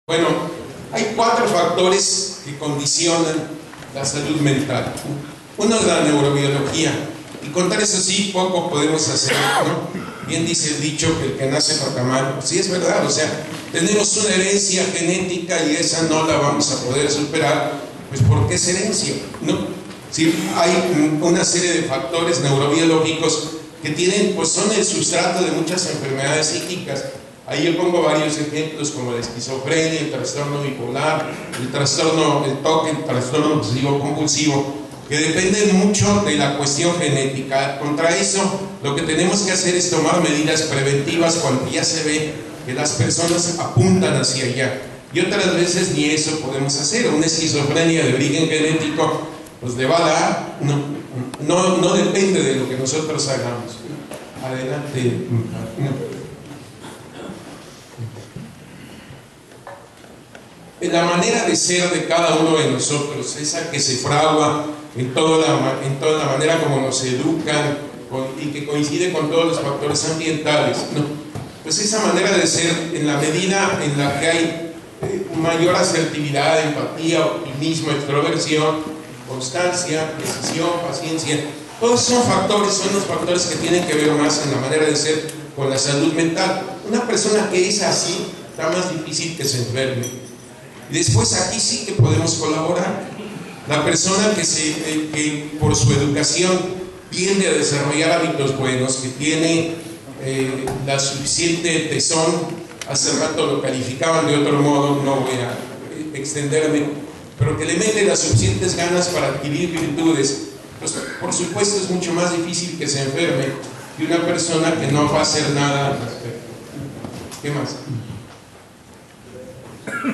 Bueno, hay 4 factores que condicionan la salud mental. Uno es la neurobiología, y contar eso sí, poco podemos hacer, ¿no? Bien dice el dicho que el que nace tamal, pues sí es verdad, o sea, tenemos una herencia genética y esa no la vamos a poder superar, pues porque es herencia, ¿no? Sí, hay una serie de factores neurobiológicos que tienen, pues son el sustrato de muchas enfermedades psíquicas. Ahí yo pongo varios ejemplos como la esquizofrenia, el trastorno bipolar, el trastorno del TOC, el trastorno obsesivo compulsivo, que dependen mucho de la cuestión genética. Contra eso, lo que tenemos que hacer es tomar medidas preventivas cuando ya se ve que las personas apuntan hacia allá. Y otras veces ni eso podemos hacer. Una esquizofrenia de origen genético, pues le va a dar, no depende de lo que nosotros hagamos. Adelante. La manera de ser de cada uno de nosotros, esa que se fragua en toda la manera como nos educan y que coincide con todos los factores ambientales, ¿no? Pues esa manera de ser, en la medida en la que hay mayor asertividad, empatía, optimismo, extroversión, constancia, decisión, paciencia, todos son los factores que tienen que ver más en la manera de ser con la salud mental. Una persona que es así, está más difícil que se enferme. Y después aquí sí que podemos colaborar. La persona que por su educación tiende a desarrollar hábitos buenos, que tiene la suficiente tesón, hace rato lo calificaban de otro modo, no voy a extenderme, pero que le mete las suficientes ganas para adquirir virtudes, pues por supuesto es mucho más difícil que se enferme que una persona que no va a hacer nada al respecto. ¿Qué más?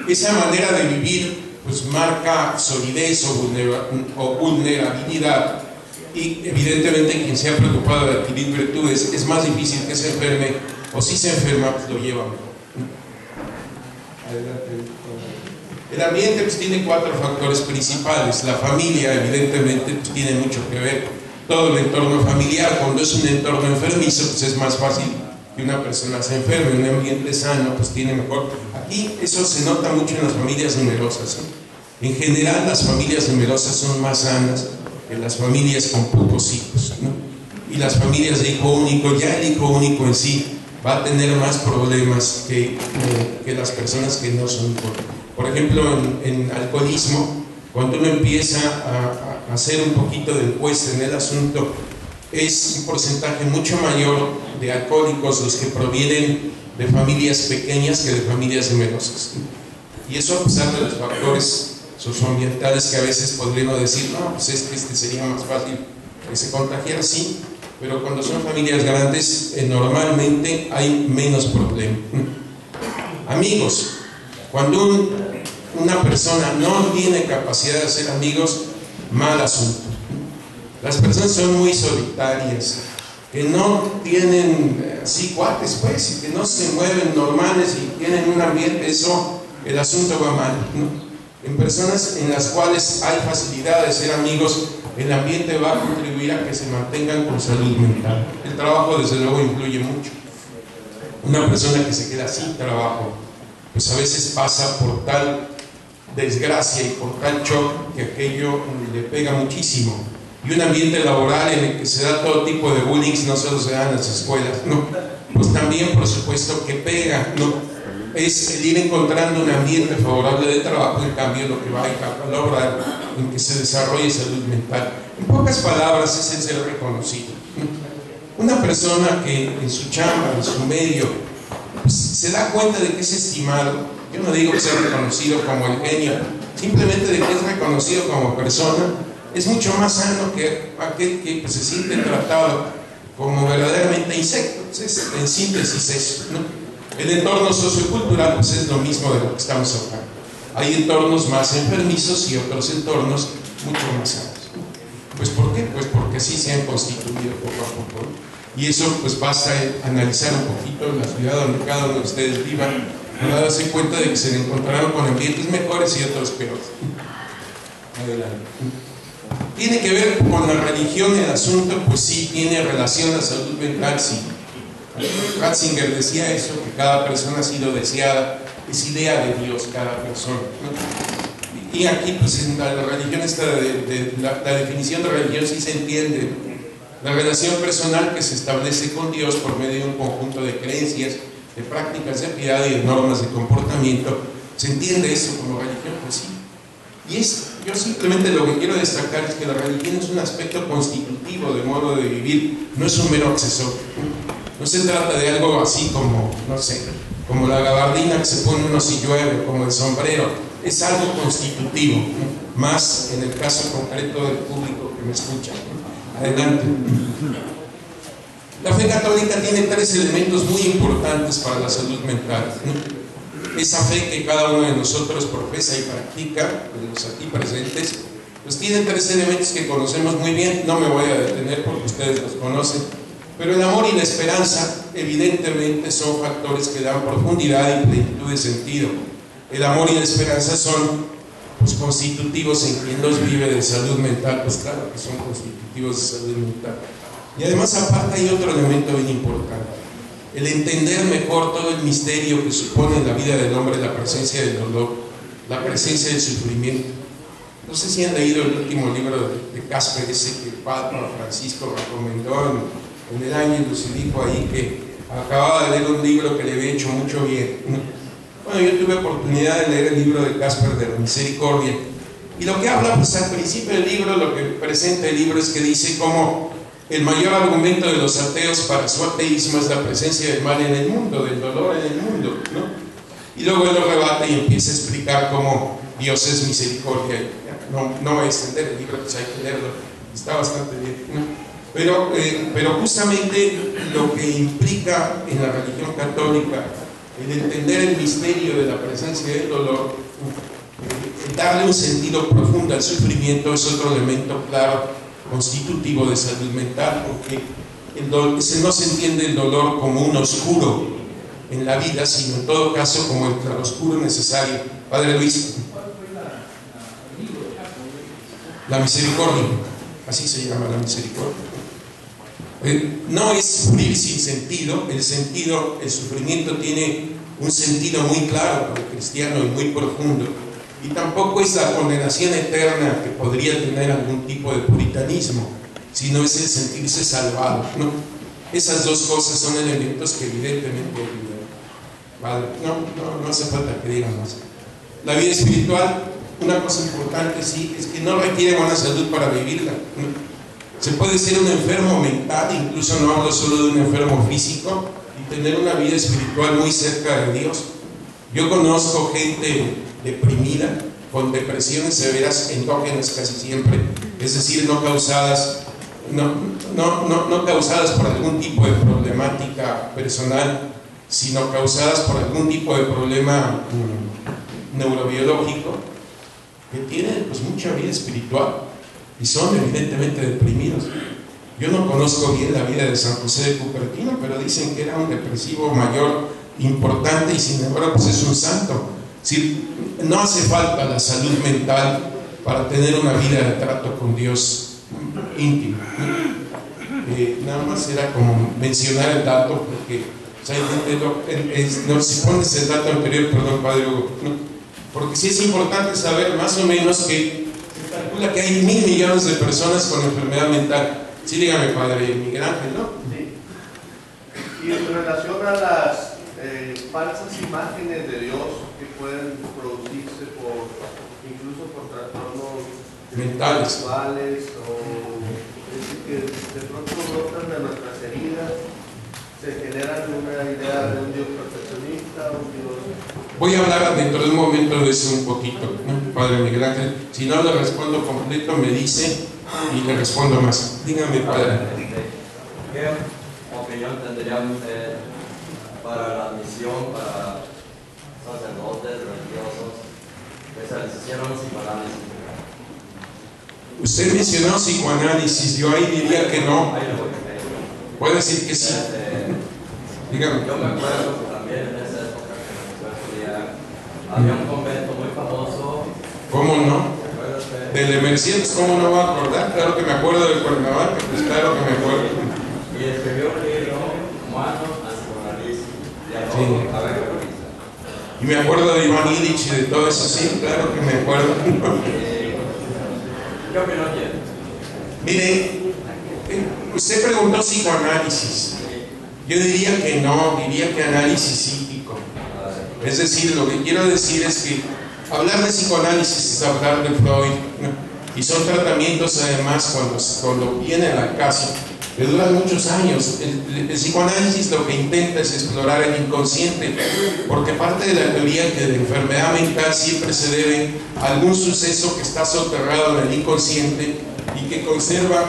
Esa manera de vivir pues marca solidez o vulnerabilidad, y evidentemente quien se ha preocupado de adquirir virtudes es más difícil que se enferme, o si se enferma pues lo lleva mejor. El ambiente pues tiene 4 factores principales. La familia evidentemente pues tiene mucho que ver, todo el entorno familiar. Cuando es un entorno enfermizo pues es más fácil que una persona se enferme. Un ambiente sano pues tiene mejor. Aquí eso se nota mucho en las familias numerosas, ¿no? En general las familias numerosas son más sanas que las familias con pocos hijos, ¿no? Y las familias de hijo único, ya el hijo único en sí va a tener más problemas que las personas que no son hijos. Por ejemplo, en alcoholismo, cuando uno empieza a hacer un poquito de encuesta en el asunto, es un porcentaje mucho mayor de alcohólicos los que provienen de familias pequeñas que de familias numerosas. Y eso a pesar de los factores socioambientales que a veces podríamos decir, no, pues es que sería más fácil que se contagiara, sí, pero cuando son familias grandes normalmente hay menos problemas. Amigos, cuando una persona no tiene capacidad de hacer amigos, mal asunto. Las personas son muy solitarias, que no tienen así cuates, pues, y que no se mueven normales y tienen un ambiente, eso, el asunto va mal, ¿no? En personas en las cuales hay facilidad de ser amigos, el ambiente va a contribuir a que se mantengan con salud mental. El trabajo desde luego influye mucho. Una persona que se queda sin trabajo, pues a veces pasa por tal desgracia y por tal shock que aquello le pega muchísimo. Y un ambiente laboral en el que se da todo tipo de bullying, no solo se da en las escuelas, ¿no? Pues también por supuesto que pega, ¿no? Es el ir encontrando un ambiente favorable de trabajo, en cambio lo que va a lograr en que se desarrolle salud mental. En pocas palabras es el ser reconocido, ¿no? Una persona que en su chamba, en su medio, pues, se da cuenta de que es estimado. Yo no digo que sea reconocido como el genio, simplemente de que es reconocido como persona, es mucho más sano que aquel que pues, se siente tratado como verdaderamente insecto. Pues, en síntesis eso, ¿no? El entorno sociocultural pues, es lo mismo de lo que estamos hablando. Hay entornos más enfermizos y otros entornos mucho más sanos. Pues ¿por qué? Pues porque así se han constituido poco a poco. Y eso pues basta analizar un poquito la ciudad donde cada uno de ustedes vivan, para darse cuenta de que se encontraron con ambientes mejores y otros peores. Adelante. ¿Tiene que ver con la religión el asunto? Pues sí, tiene relación a la salud mental, sí. Ratzinger decía eso, que cada persona ha sido deseada es idea de Dios cada persona, ¿no? Y aquí pues en la religión la definición de religión sí se entiende, la relación personal que se establece con Dios por medio de un conjunto de creencias, de prácticas de piedad y de normas de comportamiento. ¿Se entiende eso como religión? Pues sí. Y yo simplemente lo que quiero destacar es que la religión es un aspecto constitutivo del modo de vivir, no es un mero accesorio. No se trata de algo así como, no sé, como la gabardina que se pone uno si llueve, como el sombrero. Es algo constitutivo, ¿no? Más en el caso concreto del público que me escucha, ¿no? Adelante. La fe católica tiene 3 elementos muy importantes para la salud mental, ¿no? Esa fe que cada uno de nosotros profesa y practica, de los aquí presentes, pues tiene 3 elementos que conocemos muy bien. No me voy a detener porque ustedes los conocen, pero el amor y la esperanza evidentemente son factores que dan profundidad y plenitud de sentido. El amor y la esperanza son pues constitutivos en quien los vive de salud mental, pues claro que son constitutivos de salud mental. Y además aparte hay otro elemento bien importante: el entender mejor todo el misterio que supone en la vida del hombre la presencia del dolor, la presencia del sufrimiento. No sé si han leído el último libro de Casper, ese que el Papa Francisco recomendó en el Ángelus, y dijo ahí que acababa de leer un libro que le había hecho mucho bien. Bueno, yo tuve oportunidad de leer el libro de Casper de la Misericordia, y lo que habla pues al principio del libro, lo que presenta el libro es que dice cómo el mayor argumento de los ateos para su ateísmo es la presencia del mal en el mundo, del dolor en el mundo, ¿no? Y luego él lo rebate y empieza a explicar cómo Dios es misericordia. No voy a extender el libro, pues hay que leerlo, está bastante bien, ¿no? Pero justamente lo que implica en la religión católica el entender el misterio de la presencia del dolor, el darle un sentido profundo al sufrimiento, es otro elemento claro constitutivo de salud mental, porque no se entiende el dolor como un oscuro en la vida, sino en todo caso como el claroscuro necesario. Padre Luis, la misericordia, así se llama la misericordia. No es sufrir sin sentido. El sufrimiento tiene un sentido muy claro para el cristiano y muy profundo. Y tampoco es la condenación eterna que podría tener algún tipo de puritanismo, sino es el sentirse salvado, ¿no? Esas dos cosas son elementos que evidentemente vale, no hace falta que digan más. La vida espiritual, una cosa importante sí, es que no requiere buena salud para vivirla, ¿no? Se puede ser un enfermo mental, incluso no hablo solo de un enfermo físico, y tener una vida espiritual muy cerca de Dios. Yo conozco gente deprimida, con depresiones severas endógenas casi siempre, es decir, no causadas por algún tipo de problemática personal, sino causadas por algún tipo de problema neurobiológico, que tienen pues mucha vida espiritual y son evidentemente deprimidos. Yo no conozco bien la vida de San José de Cupertino, pero dicen que era un depresivo mayor importante y sin embargo pues es un santo. Es decir, no hace falta la salud mental para tener una vida de trato con Dios íntimo. Nada más era como mencionar el dato, porque o sea, si pones el dato anterior, perdón, Padre Hugo, ¿no? Porque sí es importante saber más o menos que se calcula que hay 1.000 millones de personas con enfermedad mental. Sí, dígame, Padre Miguel Ángel, ¿no? Sí. Y en relación a las falsas imágenes de Dios que pueden producirse incluso por trastornos mentales o que de pronto brotan de nuestras heridas, se generan una idea de un Dios perfeccionista, un Dios... Voy a hablar dentro de un momento de eso un poquito, ¿no, Padre Miguel Ángel? Si no le respondo completo, me dice y le respondo más. Dígame, Padre. ¿Qué opinión tendría usted para la misión para sacerdotes religiosos que se les hicieron psicoanálisis? Usted mencionó psicoanálisis, yo ahí diría que no. Puede decir que sí. Dígame. Yo me acuerdo que también en esa época que yo estudiaba, había un convento muy famoso. ¿Cómo no? Del Emercientes, ¿cómo no va a acordar? Claro que me acuerdo del Cuernavaca, pues claro que me acuerdo. Y escribió un libro, Humanos a Psicoanálisis, y a ver qué Y me acuerdo de Iván Illich y de todo eso, sí, claro que me acuerdo. ¿Qué opinó usted? Mire, usted preguntó psicoanálisis. Yo diría que no, diría que análisis psíquico. Es decir, lo que quiero decir es que hablar de psicoanálisis es hablar de Freud, ¿no? Y son tratamientos además cuando viene a la casa, que duran muchos años. El psicoanálisis lo que intenta es explorar el inconsciente, porque parte de la teoría que la enfermedad mental siempre se debe a algún suceso que está soterrado en el inconsciente y que conserva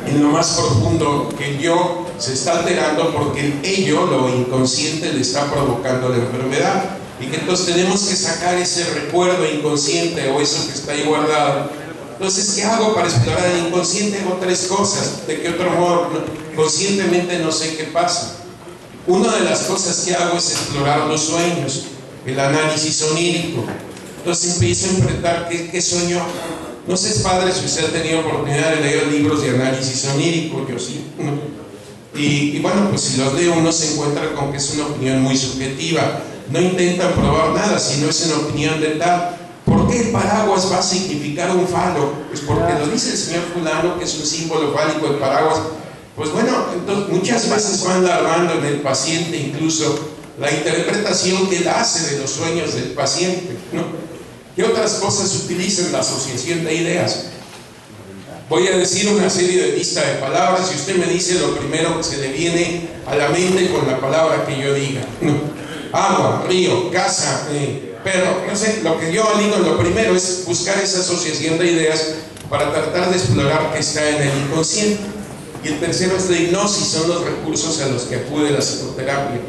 en lo más profundo que el yo se está alterando porque el ello, lo inconsciente, le está provocando la enfermedad, y que entonces tenemos que sacar ese recuerdo inconsciente o eso que está ahí guardado. Entonces, ¿qué hago para explorar el inconsciente? Hago tres cosas. ¿De qué otro modo? Conscientemente no sé qué pasa. Una de las cosas que hago es explorar los sueños, el análisis onírico. Entonces empiezo a enfrentar qué soñó. No sé, padre, si usted ha tenido oportunidad de leer libros de análisis onírico, yo sí. Y bueno, pues si los lee uno se encuentra con que es una opinión muy subjetiva. No intentan probar nada, sino es una opinión de tal. ¿Por qué el paraguas va a significar un falo? Pues porque lo dice el señor fulano, que es un símbolo fálico el paraguas. Pues bueno, entonces muchas veces van larvando en el paciente incluso la interpretación que él hace de los sueños del paciente, ¿no? ¿Qué otras cosas utilizan? La asociación de ideas. Voy a decir una serie de lista de palabras y usted me dice lo primero que se le viene a la mente con la palabra que yo diga, ¿no? Agua, río, casa, perro, no sé, lo que yo digo, lo primero es buscar esa asociación de ideas para tratar de explorar qué está en el inconsciente. Y el tercero es la hipnosis, son los recursos a los que acude la psicoterapia.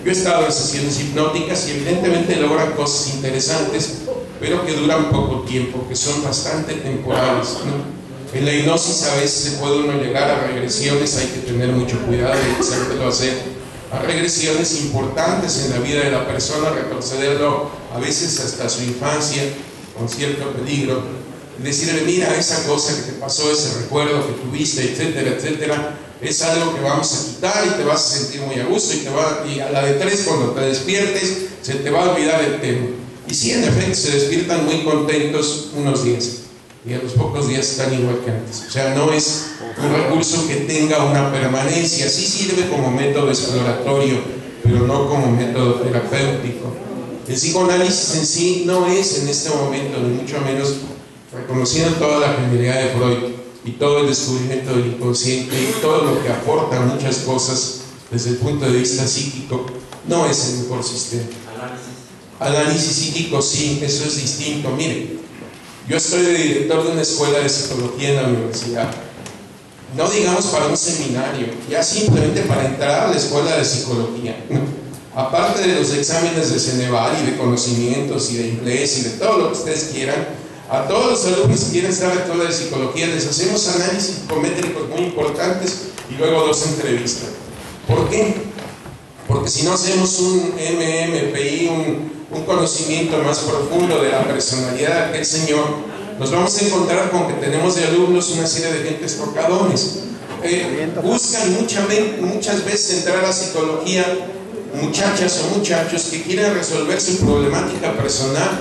Yo he estado en sesiones hipnóticas y evidentemente logran cosas interesantes, pero que duran poco tiempo, que son bastante temporales, ¿no? En la hipnosis a veces se puede uno llegar a regresiones, hay que tener mucho cuidado y hacértelo hacer a regresiones importantes en la vida de la persona, retrocederlo a veces hasta su infancia con cierto peligro, decirle, mira, esa cosa que te pasó, ese recuerdo que tuviste, etcétera, etcétera, es algo que vamos a quitar y te vas a sentir muy a gusto y a la de 3 cuando te despiertes se te va a olvidar el tema. Y sí, en efecto, se despiertan muy contentos unos días y a los pocos días están igual que antes. O sea, no es un recurso que tenga una permanencia. Sí sirve como método exploratorio, pero no como método terapéutico. El psicoanálisis en sí no es en este momento, ni mucho menos, reconociendo toda la genialidad de Freud y todo el descubrimiento del inconsciente y todo lo que aporta muchas cosas desde el punto de vista psíquico, no es el mejor sistema. Análisis psíquico sí, eso es distinto. Mire, yo estoy de director de una escuela de psicología en la universidad, no digamos para un seminario, ya simplemente para entrar a la escuela de psicología, aparte de los exámenes de Ceneval y de conocimientos y de inglés y de todo lo que ustedes quieran, a todos los alumnos que quieren estar en la escuela de psicología les hacemos análisis psicométricos muy importantes y luego 2 entrevistas. ¿Por qué? Porque si no hacemos un MMPI, un conocimiento más profundo de la personalidad de aquel señor, nos vamos a encontrar con que tenemos de alumnos una serie de gentes tocadones. Buscan muchas veces entrar a psicología muchachas o muchachos que quieren resolver su problemática personal,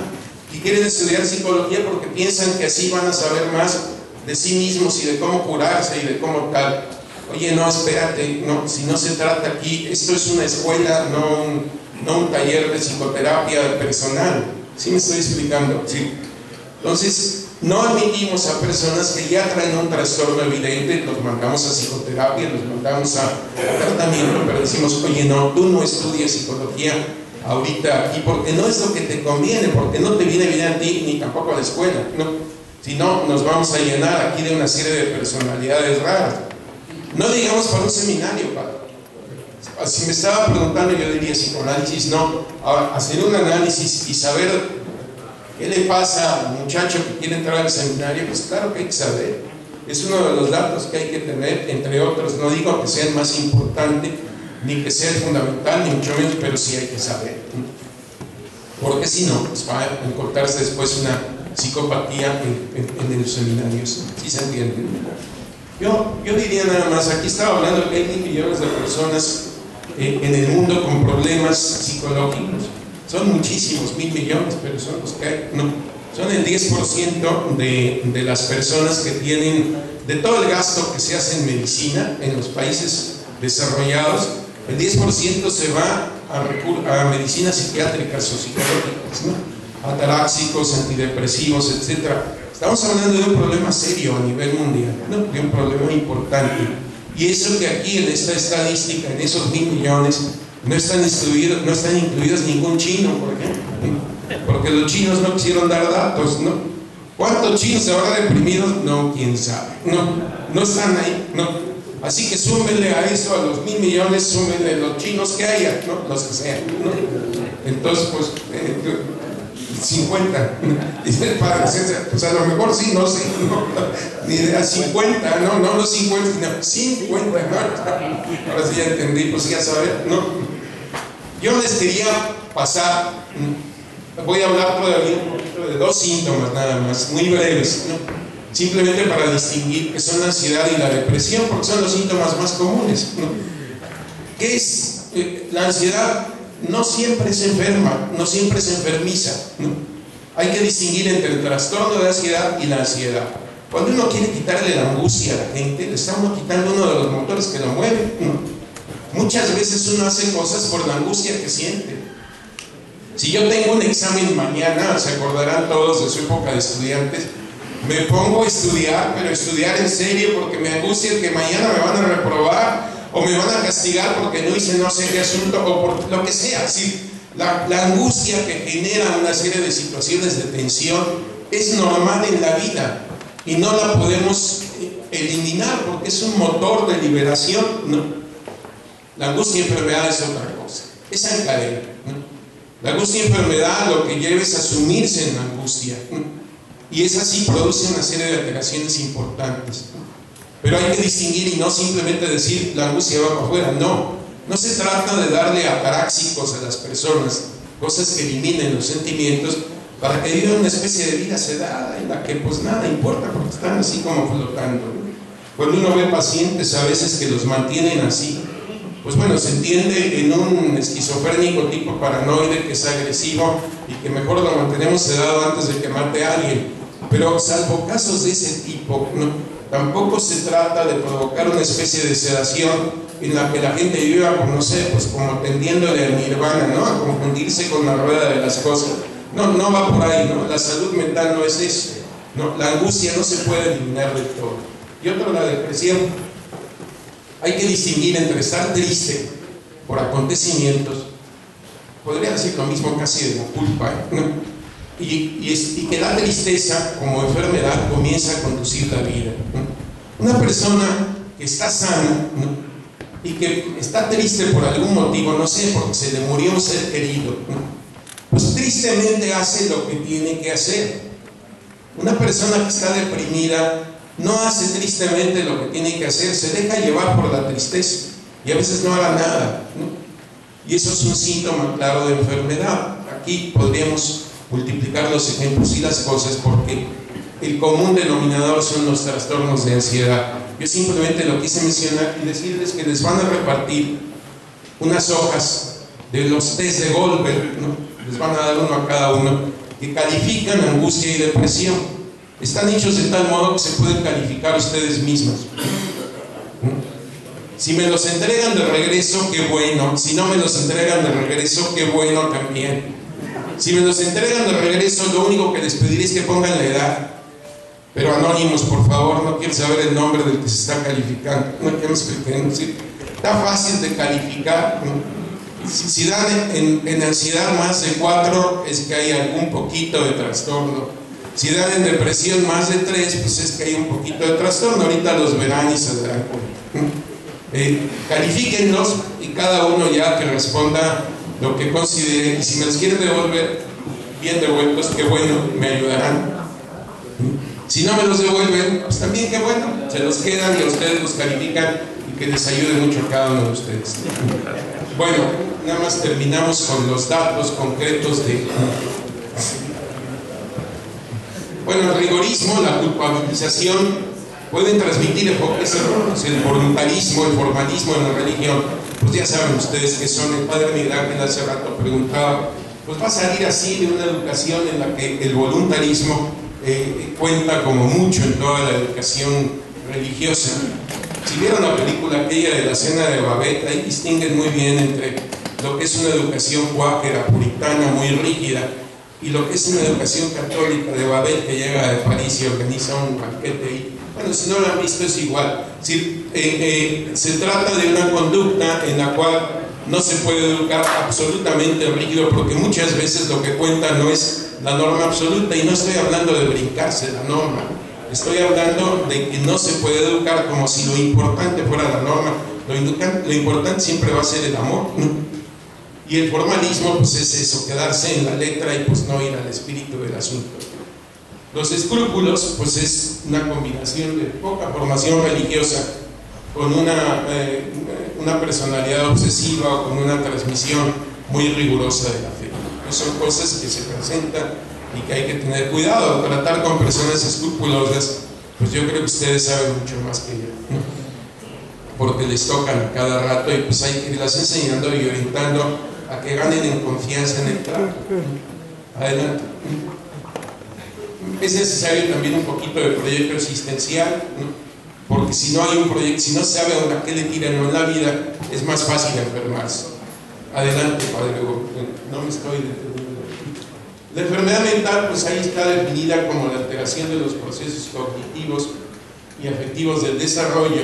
que quieren estudiar psicología porque piensan que así van a saber más de sí mismos y de cómo curarse y de cómo tal. Oye, no, espérate, no, si no se trata aquí, esto es una escuela, no un taller de psicoterapia personal. ¿Sí me estoy explicando? Sí. Entonces, no admitimos a personas que ya traen un trastorno evidente, los mandamos a psicoterapia, los mandamos a tratamiento, pero decimos, oye, no, tú no estudias psicología ahorita aquí porque no es lo que te conviene, porque no te viene bien a ti ni tampoco a la escuela, ¿no? Si no, nos vamos a llenar aquí de una serie de personalidades raras. No digamos para un seminario, padre. Si me estaba preguntando, yo diría psicoanálisis, no. Ahora, hacer un análisis y saber qué le pasa al muchacho que quiere entrar al seminario, pues claro que hay que saber. Es uno de los datos que hay que tener, entre otros. No digo que sea el más importante, ni que sea el fundamental, ni mucho menos, pero sí hay que saber. Porque si no, pues va a encontrarse después una psicopatía en los seminarios. ¿Sí se entiende? Yo diría nada más, aquí estaba hablando que hay millones de personas en el mundo con problemas psicológicos. Son muchísimos, 1.000 millones, pero son los que hay. No, son el 10% de las personas que tienen, de todo el gasto que se hace en medicina en los países desarrollados, el 10% se va a medicinas psiquiátricas o psicológicas, ¿no? Ataráxicos, antidepresivos, etc. Estamos hablando de un problema serio a nivel mundial, ¿no? De un problema importante. Y eso que aquí en esta estadística, en esos 1.000 millones, no están incluidos ningún chino, por ejemplo, porque los chinos no quisieron dar datos, ¿no? ¿Cuántos chinos se habrá deprimidos? No, quién sabe, no están ahí, no. Así que súmenle a eso, a los 1.000 millones, súmenle los chinos que haya, ¿no? Los que sean, ¿no? Entonces, pues, 50, dice el padre, pues a lo mejor sí, no sé, no, ni idea, 50, no los 50, sino 50, ¿no? Ahora sí ya entendí, pues ya saben, ¿no? Yo les quería pasar, voy a hablar todavía un poquito de 2 síntomas nada más, muy breves, ¿no? Simplemente para distinguir que son la ansiedad y la depresión, porque son los síntomas más comunes, ¿no? ¿Qué es la ansiedad? No siempre se enferma, no siempre se enfermiza, ¿no? Hay que distinguir entre el trastorno de ansiedad y la ansiedad. Cuando uno quiere quitarle la angustia a la gente, le está uno quitando uno de los motores que lo mueve, ¿no? Muchas veces uno hace cosas por la angustia que siente. Si yo tengo un examen mañana, se acordarán todos de su época de estudiantes, me pongo a estudiar, pero estudiar en serio, porque me angustia que mañana me van a reprobar o me van a castigar porque no hice no sé qué asunto o por lo que sea. ¿Sí? La angustia que genera una serie de situaciones de tensión es normal en la vida y no la podemos eliminar porque es un motor de liberación, ¿no? La angustia y enfermedad es otra cosa, esa encadena, ¿no? La angustia y enfermedad lo que lleva es asumirse en la angustia, ¿no? Y esa sí produce una serie de alteraciones importantes, ¿no? Pero hay que distinguir y no simplemente decir la angustia va para afuera, no se trata de darle ataráxicos a las personas, cosas que eliminen los sentimientos para que vivan una especie de vida sedada en la que pues nada importa porque están así como flotando, ¿no? Cuando uno ve pacientes a veces que los mantienen así, pues bueno, se entiende en un esquizofrénico tipo paranoide que es agresivo y que mejor lo mantenemos sedado antes de que mate a alguien, pero salvo casos de ese tipo, ¿no? Tampoco se trata de provocar una especie de sedación en la que la gente viva, no sé, pues como tendiéndole al nirvana, ¿no? A confundirse con la rueda de las cosas. No va por ahí, ¿no? La salud mental no es eso, ¿no? La angustia no se puede eliminar del todo. Y otro, la depresión. Hay que distinguir entre estar triste por acontecimientos, podría decir lo mismo casi de la culpa, ¿no? Y que la tristeza como enfermedad comienza a conducir la vida, ¿no? Una persona que está sana, ¿no? Y que está triste por algún motivo, no sé, porque se le murió un ser querido, ¿no? Pues tristemente hace lo que tiene que hacer. Una persona que está deprimida no hace tristemente lo que tiene que hacer, se deja llevar por la tristeza y a veces no hará nada, ¿no? Y eso es un síntoma claro de enfermedad. Aquí podríamos multiplicar los ejemplos y las cosas porque el común denominador son los trastornos de ansiedad. Yo simplemente lo quise mencionar y decirles que les van a repartir unas hojas de los test de Goldberg, ¿no? Les van a dar uno a cada uno que califican angustia y depresión. Están hechos de tal modo que se pueden calificar ustedes mismos. Si me los entregan de regreso, qué bueno. Si no me los entregan de regreso, qué bueno también. Si me los entregan de regreso, lo único que les pediré es que pongan la edad. Pero anónimos, por favor, no quiero saber el nombre del que se está calificando. No quiero decir, está fácil de calificar, ¿no? Si dan en ansiedad más de 4, es que hay algún poquito de trastorno. Si dan en depresión más de 3, pues es que hay un poquito de trastorno. Ahorita los verán y se darán cuenta. Califíquenlos y cada uno ya que responda lo que considere. Y si me los quieren devolver bien devueltos, qué bueno, me ayudarán. Si no me los devuelven, pues también qué bueno, se los quedan y a ustedes los califican y que les ayude mucho a cada uno de ustedes. Bueno, nada más terminamos con los datos concretos de... Bueno, el rigorismo, la culpabilización pueden transmitir enfoques erróneos, el voluntarismo, el formalismo en la religión. Pues ya saben ustedes que son. El padre Miguel Ángel hace rato preguntaba pues va a salir así de una educación en la que el voluntarismo cuenta como mucho en toda la educación religiosa. Si vieron la película aquella de la Cena de Babette, ahí distinguen muy bien entre lo que es una educación cuáquera, puritana, muy rígida, y lo que es una educación católica de Babette, que llega de París y organiza un banquete ahí. Bueno, si no lo han visto es igual. Se trata de una conducta en la cual no se puede educar absolutamente rígido, porque muchas veces lo que cuenta no es la norma absoluta, y no estoy hablando de brincarse la norma, estoy hablando de que no se puede educar como si lo importante fuera la norma. Lo importante siempre va a ser el amor, ¿no? Y el formalismo pues es eso, quedarse en la letra y pues no ir al espíritu del asunto. Los escrúpulos pues es una combinación de poca formación religiosa con una personalidad obsesiva o con una transmisión muy rigurosa de la fe. Pues son cosas que se presentan y que hay que tener cuidado. Tratar con personas escrupulosas, pues yo creo que ustedes saben mucho más que yo, ¿no? Porque les tocan a cada rato y pues hay que irlas enseñando y orientando a que ganen en confianza en el trato. Adelante. Es necesario también un poquito de proyecto existencial, ¿no? Porque si no hay un proyecto, si no se sabe a qué le tiran en la vida, es más fácil enfermarse. Adelante, Padre Hugo. No me estoy deteniendo. La enfermedad mental, pues ahí está definida como la alteración de los procesos cognitivos y afectivos del desarrollo,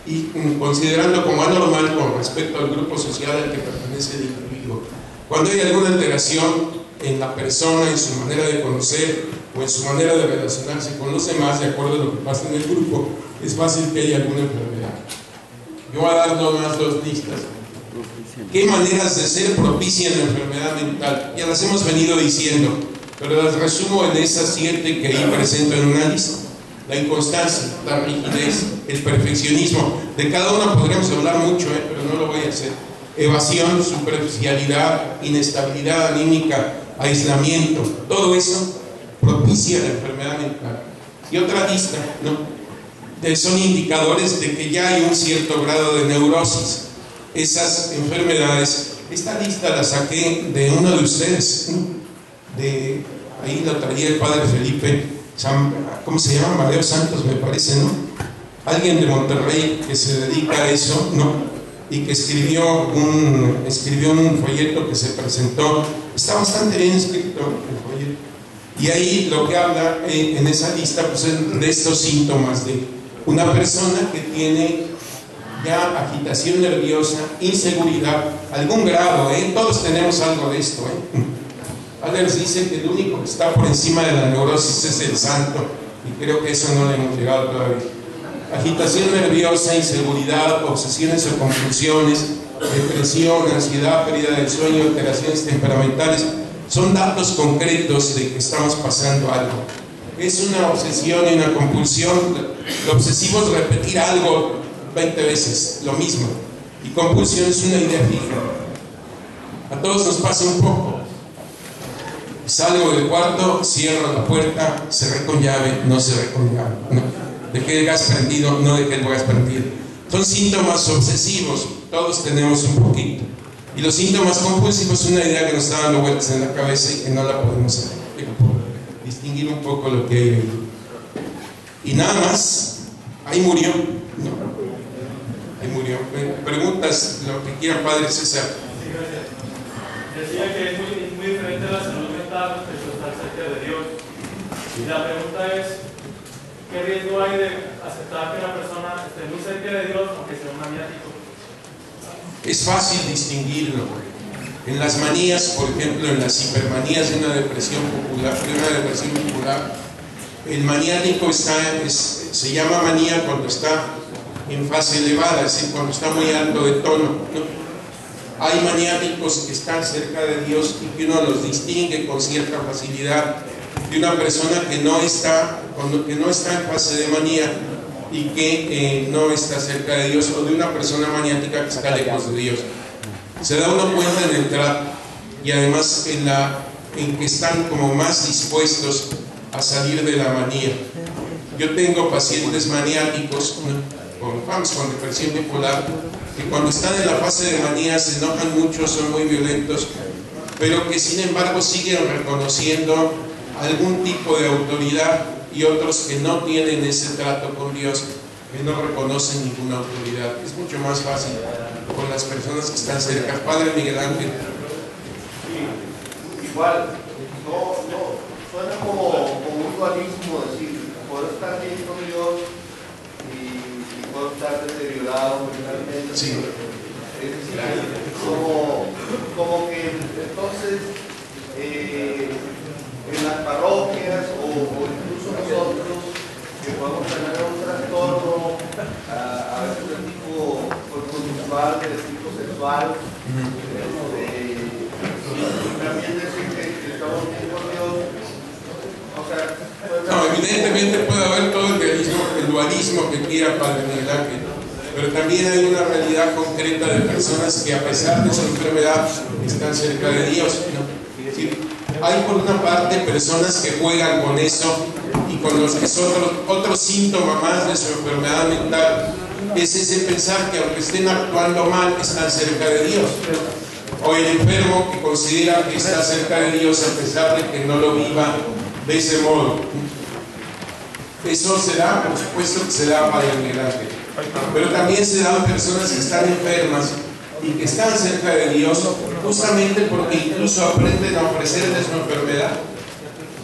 y considerando como anormal con respecto al grupo social al que pertenece el individuo. Cuando hay alguna alteración en la persona, en su manera de conocer o en su manera de relacionarse con los demás, de acuerdo a lo que pasa en el grupo, es fácil que haya alguna enfermedad. Yo voy a dar nomás dos listas. ¿Qué maneras de ser propician la enfermedad mental? Ya las hemos venido diciendo, pero las resumo en esas 7 que ahí presento en una lista. La inconstancia, la rigidez, el perfeccionismo. De cada una podríamos hablar mucho, pero no lo voy a hacer. Evasión, superficialidad, inestabilidad anímica, aislamiento, todo eso propicia la enfermedad mental. Y otra lista, ¿no? Son indicadores de que ya hay un cierto grado de neurosis. Esas enfermedades, esta lista la saqué de uno de ustedes, ¿no? Ahí la traía el padre Felipe, ¿cómo se llama? Mario Santos, me parece, ¿no? Alguien de Monterrey que se dedica a eso, ¿no? Y que escribió un folleto que se presentó. Está bastante bien escrito el folleto. Y ahí lo que habla en esa lista pues, es de estos síntomas de una persona que tiene ya agitación nerviosa, inseguridad, algún grado, todos tenemos algo de esto. Adler dice que el único que está por encima de la neurosis es el santo, y creo que eso no le hemos llegado todavía. Agitación nerviosa, inseguridad, obsesiones o compulsiones, depresión, ansiedad, pérdida del sueño, alteraciones temperamentales, son datos concretos de que estamos pasando algo. Es una obsesión y una compulsión. Lo obsesivo es repetir algo 20 veces, lo mismo. Y compulsión es una idea fija. A todos nos pasa un poco. Salgo del cuarto, cierro la puerta, cerré con llave, no cerré con llave. No. Dejé el gas prendido, no dejé el gas prendido. Son síntomas obsesivos, todos tenemos un poquito. Y los síntomas compulsivos es una idea que nos está dando vueltas en la cabeza y que no la podemos hacer. Distinguir un poco lo que hay ahí. Y nada más, ahí murió. No. Ahí murió. Preguntas, lo que quiera, Padre César. Sí, gracias. Decía que es muy diferente la salud mental respecto a estar cerca de Dios. Y la pregunta es, ¿qué riesgo hay de aceptar que la persona esté muy cerca de Dios aunque sea un maniático? Es fácil distinguirlo. En las manías, por ejemplo, en las hipermanías de una depresión popular, el maniático se llama manía cuando está en fase elevada, es decir, cuando está muy alto de tono, ¿no? Hay maniáticos que están cerca de Dios y que uno los distingue con cierta facilidad de una persona que no está en fase de manía y que no está cerca de Dios, o de una persona maniática que está lejos de Dios. Se da uno cuenta en el trato, y además en que están como más dispuestos a salir de la manía. Yo tengo pacientes maniáticos con depresión bipolar que cuando están en la fase de manía se enojan mucho, son muy violentos, pero que sin embargo siguen reconociendo algún tipo de autoridad, y otros que no tienen ese trato con Dios, que no reconocen ninguna autoridad. Es mucho más fácil con las personas que están cerca. Padre Miguel Ángel. Sí, igual, no, suena como un dualismo, decir, puedo estar bien con Dios y puedo estar deteriorado mentalmente. Sí. Es decir, como que entonces en las parroquias o incluso nosotros que podemos tener un trastorno a veces de tipo conductual, de tipo sexual, también decir que estamos bien con Dios. O sea, No, evidentemente puede haber todo el dualismo que quiera Padre Miguel Ángel, pero también hay una realidad concreta de personas que a pesar de su enfermedad están cerca de Dios, ¿no? Sí, hay por una parte personas que juegan con eso, y con los que son otro síntoma más de su enfermedad mental es ese pensar que aunque estén actuando mal están cerca de Dios, o el enfermo que considera que está cerca de Dios a pesar de que no lo viva de ese modo. Eso se da, por supuesto que se da para el migrante, pero también se dan personas que están enfermas y que están cerca de Dios justamente porque incluso aprenden a ofrecerles su enfermedad,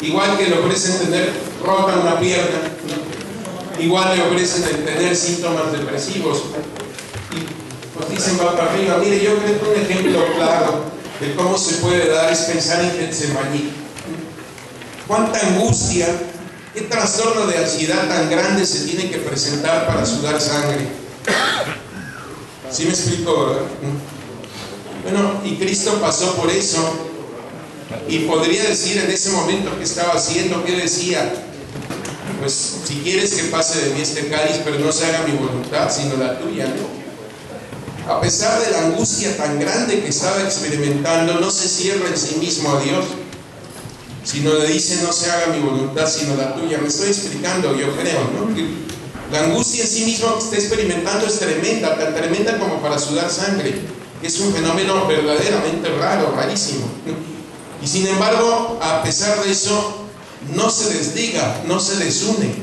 igual que le ofrecen tener rota una pierna, ¿no? Igual le ofrecen el tener síntomas depresivos, y pues dicen va para arriba. Mire, yo creo que un ejemplo claro de cómo se puede dar es pensar en Getsemaní. Cuánta angustia, qué trastorno de ansiedad tan grande se tiene que presentar para sudar sangre. ¿Sí me explico, verdad? Bueno, y Cristo pasó por eso, y podría decir en ese momento qué estaba haciendo, qué decía. Pues si quieres que pase de mí este cáliz, pero no se haga mi voluntad sino la tuya, ¿no? A pesar de la angustia tan grande que estaba experimentando, no se cierra en sí mismo a Dios, sino le dice no se haga mi voluntad sino la tuya. Me estoy explicando, yo creo, ¿no? Que la angustia en sí misma que está experimentando es tremenda, tan tremenda como para sudar sangre, que es un fenómeno verdaderamente raro, rarísimo, ¿no? Y sin embargo, a pesar de eso, no se desliga, no se desune.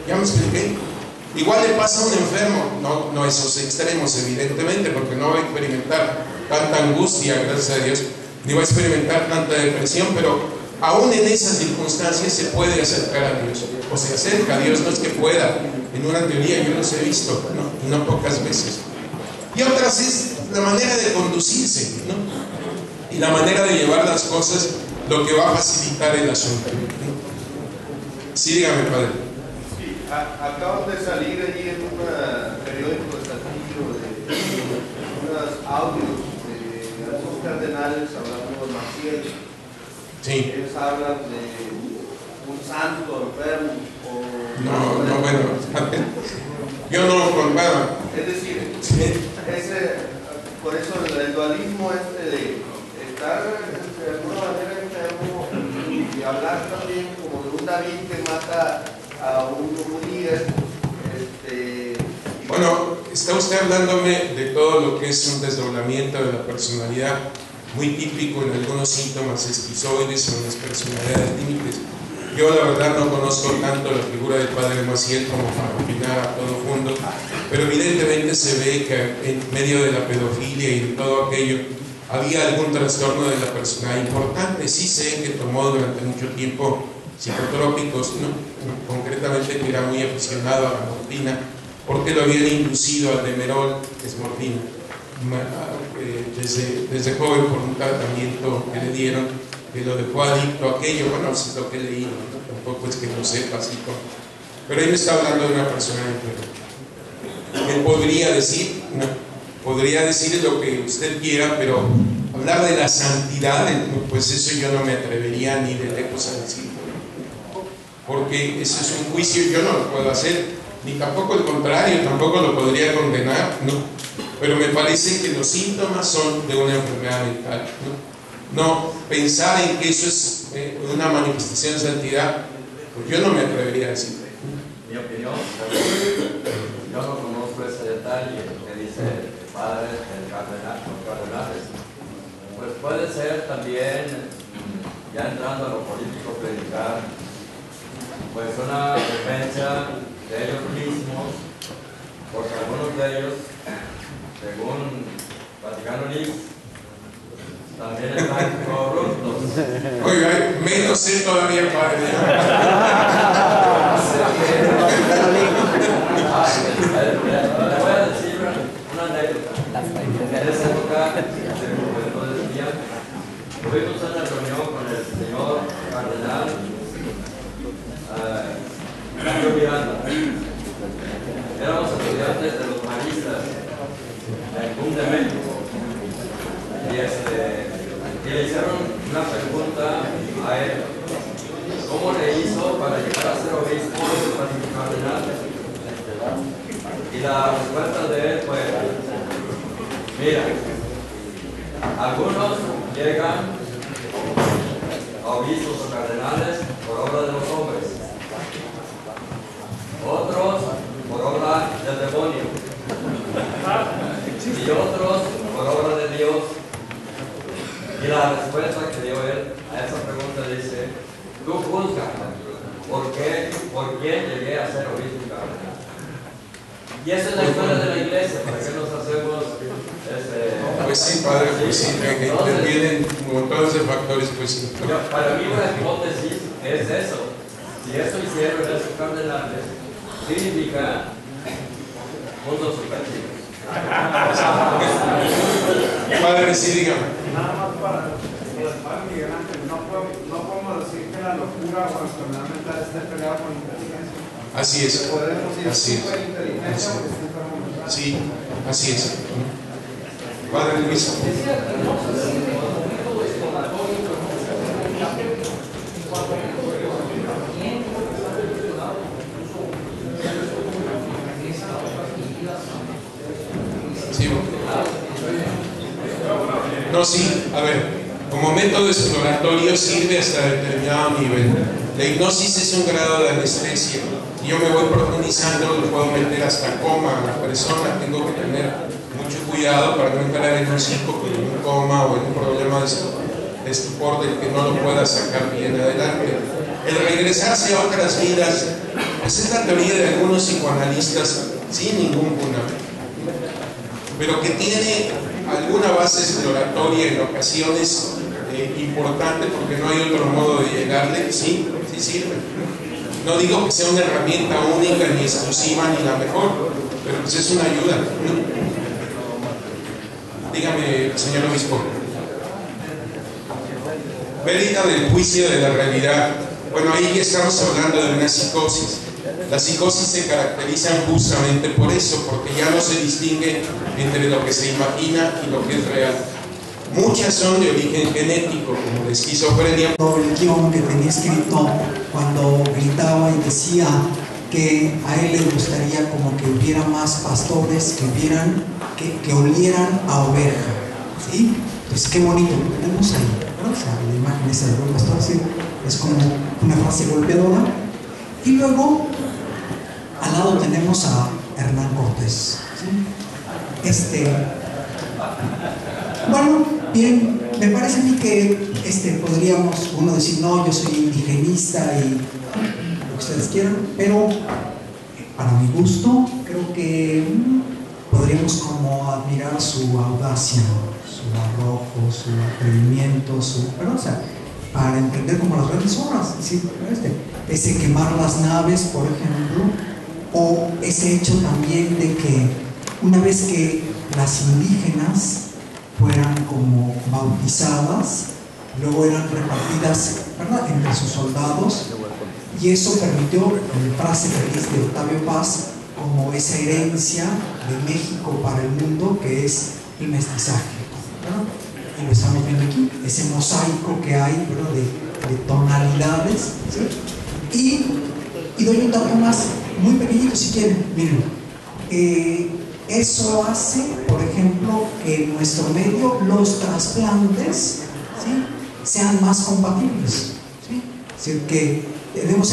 ¿Ya me expliqué? Igual le pasa a un enfermo, no esos extremos evidentemente, porque no va a experimentar tanta angustia, gracias a Dios, ni va a experimentar tanta depresión, pero aún en esas circunstancias se puede acercar a Dios, o se acerca a Dios. No es que pueda, en una teoría yo los he visto, ¿no? Y no pocas veces. Y otras es la manera de conducirse, ¿no? Y la manera de llevar las cosas, lo que va a facilitar el asunto, ¿no? Sí, dígame, padre. Sí, acaban de salir allí en un periódico de Saltillo unos audios de algunos cardenales hablando de Maciel. Sí. Ellos hablan de un santo enfermo No, bueno, yo no lo contaba. Es decir, Sí. por eso el dualismo de estar de alguna manera enfermo y hablar también como de un David que mata a un líder. Bueno, está usted hablándome de todo lo que es un desdoblamiento de la personalidad, muy típico en algunos síntomas esquizoides o en las personalidades límites. Yo la verdad no conozco tanto la figura del padre Maciel como para opinar a todo mundo, pero evidentemente se ve que en medio de la pedofilia y de todo aquello había algún trastorno de la personalidad importante. Sí sé que tomó durante mucho tiempo psicotrópicos, ¿no? Concretamente que era muy aficionado a la morfina, porque lo habían inducido al Demerol, que es morfina, desde joven por un tratamiento que le dieron, que lo dejó adicto a aquello. Bueno, eso es lo que he leído, ¿no? Tampoco es que lo sepa así, pero ahí me está hablando de una persona enferma. Él podría decir, no, podría decir lo que usted quiera, pero hablar de la santidad, pues eso yo no me atrevería ni de lejos a decirlo, porque eso es un juicio, yo no lo puedo hacer, ni tampoco el contrario, tampoco lo podría condenar, ¿no? Pero me parece que los síntomas son de una enfermedad mental, ¿no? No pensar en que eso es una manifestación de santidad, pues yo no me atrevería a decir. Mi opinión, yo no conozco ese detalle que dice el padre del cardenal, los cardenales. pues puede ser también, ya entrando a lo político, predicar, pues una defensa de ellos mismos, porque algunos de ellos, según Vaticano Leaks, también están corruptos. Oiga, menos sé todavía, padre. Le voy a decir una anécdota. En esa época, tuvimos una reunión con el señor cardenal Mario Miranda. Éramos estudiantes de los maristas en CUM de México. Y le hicieron una pregunta a él: ¿cómo le hizo para llegar a ser obispo y cardenal? Y la respuesta de él fue: mira, algunos llegan a obispos o cardenales por obra de los hombres, otros por obra del demonio, y otros por obra de Dios. Y la respuesta que dio él a esa pregunta dice: tú juzgas, ¿por quién llegué a ser obispo y cardenal? Y esa es la historia de la iglesia. ¿Para qué nos hacemos Pues sí, padre, pues sí, que intervienen montones de factores, pues sí. Para mí una hipótesis es eso. Si eso hicieron esos cardenales, significa mundos superchivos. Padre, sí, dígame. Nada más para el padre Miguel Ángel, no podemos decir que la locura o la enfermedad mental esté peleada con inteligencia. Así es. Podemos decir Así es. superinteligencia porque está enfermo mental. Sí, así es. Padre Luis. Sí. No, sí, a ver, como método exploratorio sirve hasta determinado nivel. La hipnosis es un grado de anestesia. Si yo me voy profundizando, lo puedo meter hasta coma a la persona. Tengo que tener mucho cuidado para no entrar en un síncope, en un coma o en un problema de estupor del que no lo pueda sacar bien adelante. El regresarse a otras vidas, pues es la teoría de algunos psicoanalistas sin ningún fundamento, pero que tiene alguna base exploratoria en ocasiones importante, porque no hay otro modo de llegarle. Sí, sí sirve. No digo que sea una herramienta única, ni exclusiva, ni la mejor, pero pues es una ayuda. Dígame, señor obispo. Vérita del juicio de la realidad. Bueno, ahí ya estamos hablando de una psicosis. Las psicosis se caracterizan justamente por eso, porque ya no se distingue entre lo que se imagina y lo que es real. Muchas son de origen genético, como la esquizofrenia. El guión que tenía escrito cuando gritaba y decía que a él le gustaría como que hubiera más pastores que olieran a oveja, ¿sí? Pues qué bonito lo tenemos ahí, ¿no? O sea, la imagen esa de buen pastor, ¿sí? Es como una frase golpeadora. Y luego al lado tenemos a Hernán Cortés, ¿sí? Bueno, bien, me parece a mí que podríamos uno decir: no, yo soy indigenista y lo que ustedes quieran, pero para mi gusto creo que podríamos como admirar su audacia, su arrojo, su atrevimiento, o sea, para entender como las grandes obras, ¿sí? Ese quemar las naves, por ejemplo, o ese hecho también de que una vez que las indígenas fueran como bautizadas, luego eran repartidas, ¿verdad?, entre sus soldados, y eso permitió, en frase feliz de Octavio Paz, como esa herencia de México para el mundo, que es el mestizaje, ¿verdad? Y lo estamos viendo aquí, ese mosaico que hay, ¿verdad?, de tonalidades, ¿sí? Y doy un dato más, muy pequeñito si quieren, miren. Eso hace, por ejemplo, que en nuestro medio los trasplantes, ¿sí?, sean más compatibles, ¿sí? Es decir, que tenemos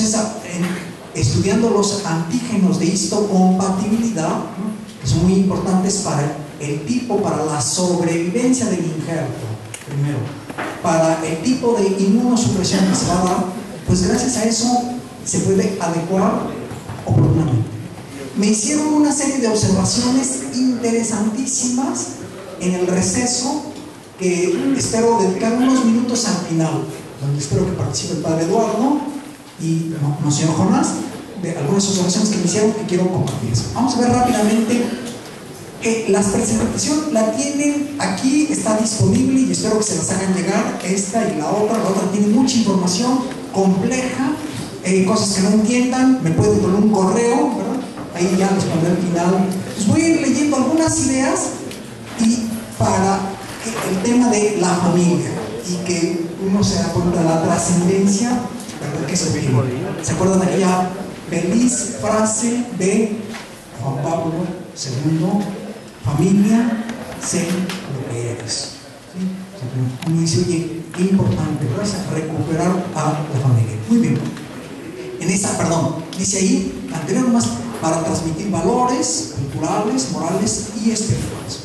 estudiando los antígenos de histocompatibilidad, ¿no?, que son muy importantes para el tipo, para la sobrevivencia del injerto. primero, para el tipo de inmunosupresión que se va a dar, pues gracias a eso se puede adecuar oportunamente. Me hicieron una serie de observaciones interesantísimas en el receso, que espero dedicar unos minutos al final, donde espero que participe el padre Eduardo y no señor Jonás, de algunas observaciones que me hicieron que quiero compartir. Vamos a ver rápidamente. Las presentaciones la tienen aquí, está disponible y espero que se las hagan llegar, esta y la otra tiene mucha información compleja, cosas que no entiendan, me pueden poner un correo, ¿verdad? Ahí ya les pondré al final. Pues voy a ir leyendo algunas ideas y para el tema de la familia y que uno se da cuenta de la trascendencia, ¿verdad? Que se vive. ¿Se acuerdan de aquella feliz frase de Juan Pablo II? Familia, sé lo que eres. ¿Sí? Uno dice, oye, qué importante, ¿verdad? Recuperar a la familia. Muy bien. Dice ahí, anterior más, para transmitir valores culturales, morales y espirituales.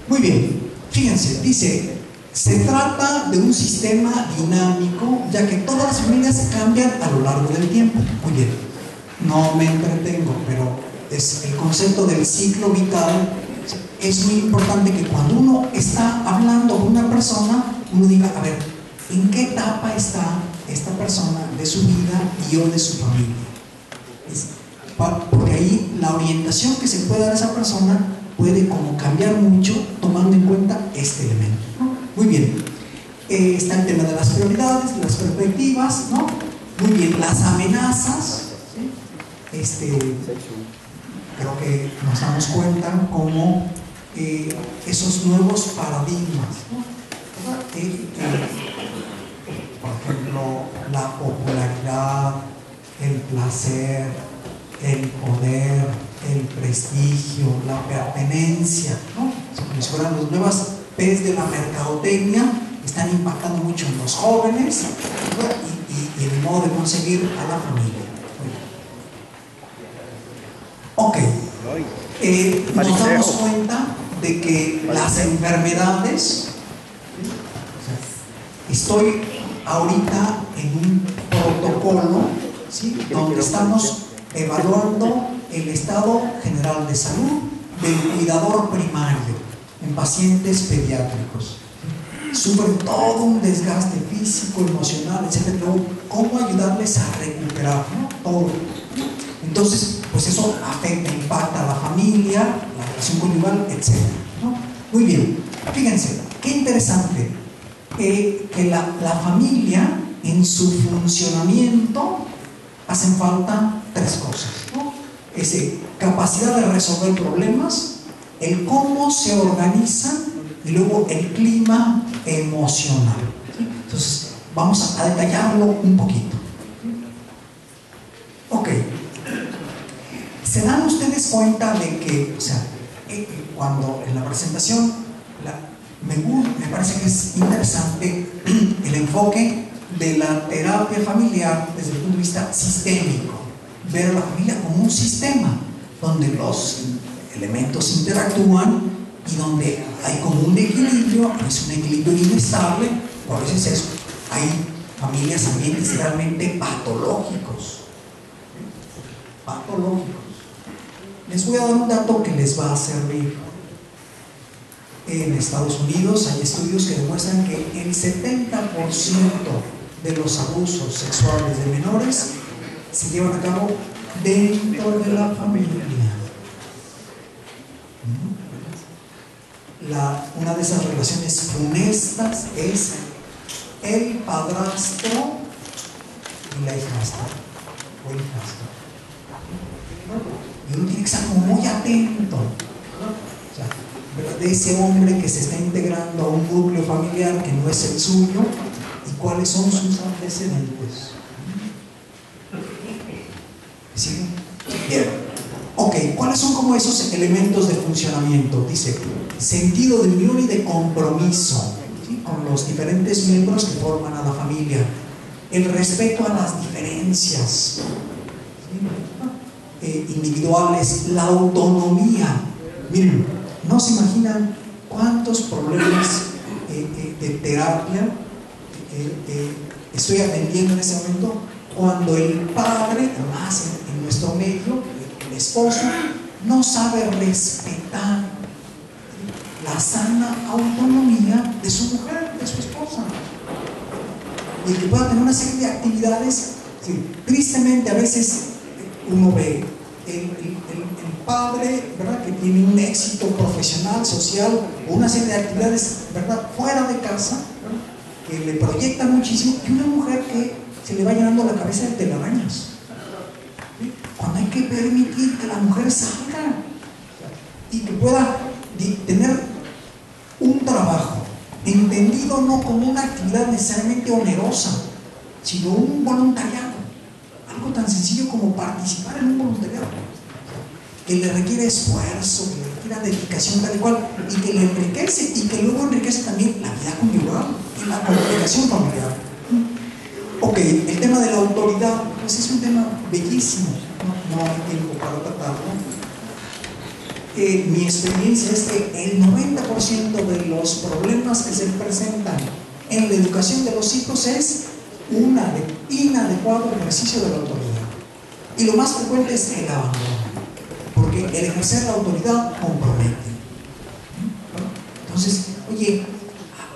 Muy bien, fíjense, dice, se trata de un sistema dinámico, ya que todas las familias cambian a lo largo del tiempo. Muy bien, no me entretengo, pero es el concepto del ciclo vital. Es muy importante que cuando uno está hablando con una persona, uno diga, a ver, ¿en qué etapa está esta persona de su vida y o de su familia? Porque ahí la orientación que se puede dar a esa persona puede como cambiar mucho tomando en cuenta este elemento, ¿no? Muy bien, está el tema de las prioridades, las perspectivas, ¿no? Muy bien, las amenazas, ¿sí? Creo que nos damos cuenta cómo esos nuevos paradigmas, ¿no? Por ejemplo, la popularidad, el placer, el poder, el prestigio, la pertenencia, ¿no? Como si fueran las nuevas P's de la mercadotecnia, están impactando mucho en los jóvenes, ¿no? y el modo de conseguir a la familia. Ok, nos damos cuenta de que las enfermedades, estoy ahorita en un protocolo, ¿sí? Donde estamos evaluando el estado general de salud del cuidador primario en pacientes pediátricos. Sufren todo un desgaste físico, emocional, etc. ¿Cómo ayudarles a recuperar, ¿no? Todo. Entonces, pues eso afecta, impacta a la familia, la relación conyugal, etc., ¿no? Muy bien, fíjense, qué interesante que la familia en su funcionamiento hacen falta tres cosas, ¿no? Capacidad de resolver problemas, el cómo se organizan y luego el clima emocional, ¿sí? Entonces, vamos a detallarlo un poquito. Ok. ¿Se dan ustedes cuenta de que, o sea, cuando en la presentación me parece que es interesante el enfoque de la terapia familiar desde el punto de vista sistémico, ver a la familia como un sistema donde los elementos interactúan y donde hay como un equilibrio, es un equilibrio inestable, o a veces hay familias, ambientes realmente patológicos. Les voy a dar un dato que les va a servir. En Estados Unidos hay estudios que demuestran que el 70% de los abusos sexuales de menores se llevan a cabo dentro de la familia. Una de esas relaciones funestas es el padrastro y la hijastra o hijastro. Y uno tiene que estar como muy atento, o sea, de ese hombre que se está integrando a un núcleo familiar que no es el suyo y cuáles son sus antecedentes. ¿Sí? Bien. Ok, ¿cuáles son como esos elementos de funcionamiento? Dice, sentido de unión y de compromiso, ¿sí? Con los diferentes miembros que forman a la familia. El respeto a las diferencias, ¿sí? Individuales, la autonomía. Miren, no se imaginan ¿cuántos problemas de terapia estoy atendiendo en ese momento? Cuando el padre, además en nuestro medio, el esposo, no sabe respetar la sana autonomía de su mujer, de su esposa. Y el que pueda tener una serie de actividades, sí, tristemente a veces uno ve el padre, ¿verdad?, que tiene un éxito profesional, social, o una serie de actividades, ¿verdad?, fuera de casa, ¿verdad?, que le proyecta muchísimo, y una mujer que se le va llenando la cabeza de telarañas. ¿Sí? Cuando hay que permitir que la mujer salga y que pueda tener un trabajo entendido no como una actividad necesariamente onerosa, sino un voluntariado, algo tan sencillo como participar en un voluntariado que le requiere esfuerzo, que le requiere dedicación tal y cual, y que le enriquece, y que luego enriquece también la vida conyugal y la comunicación familiar. Ok, el tema de la autoridad, pues es un tema bellísimo, no hay tiempo para tratarlo. Mi experiencia es que el 90% de los problemas que se presentan en la educación de los hijos es un inadecuado ejercicio de la autoridad. Y lo más frecuente es el abandono, porque el ejercer la autoridad compromete. Entonces, oye,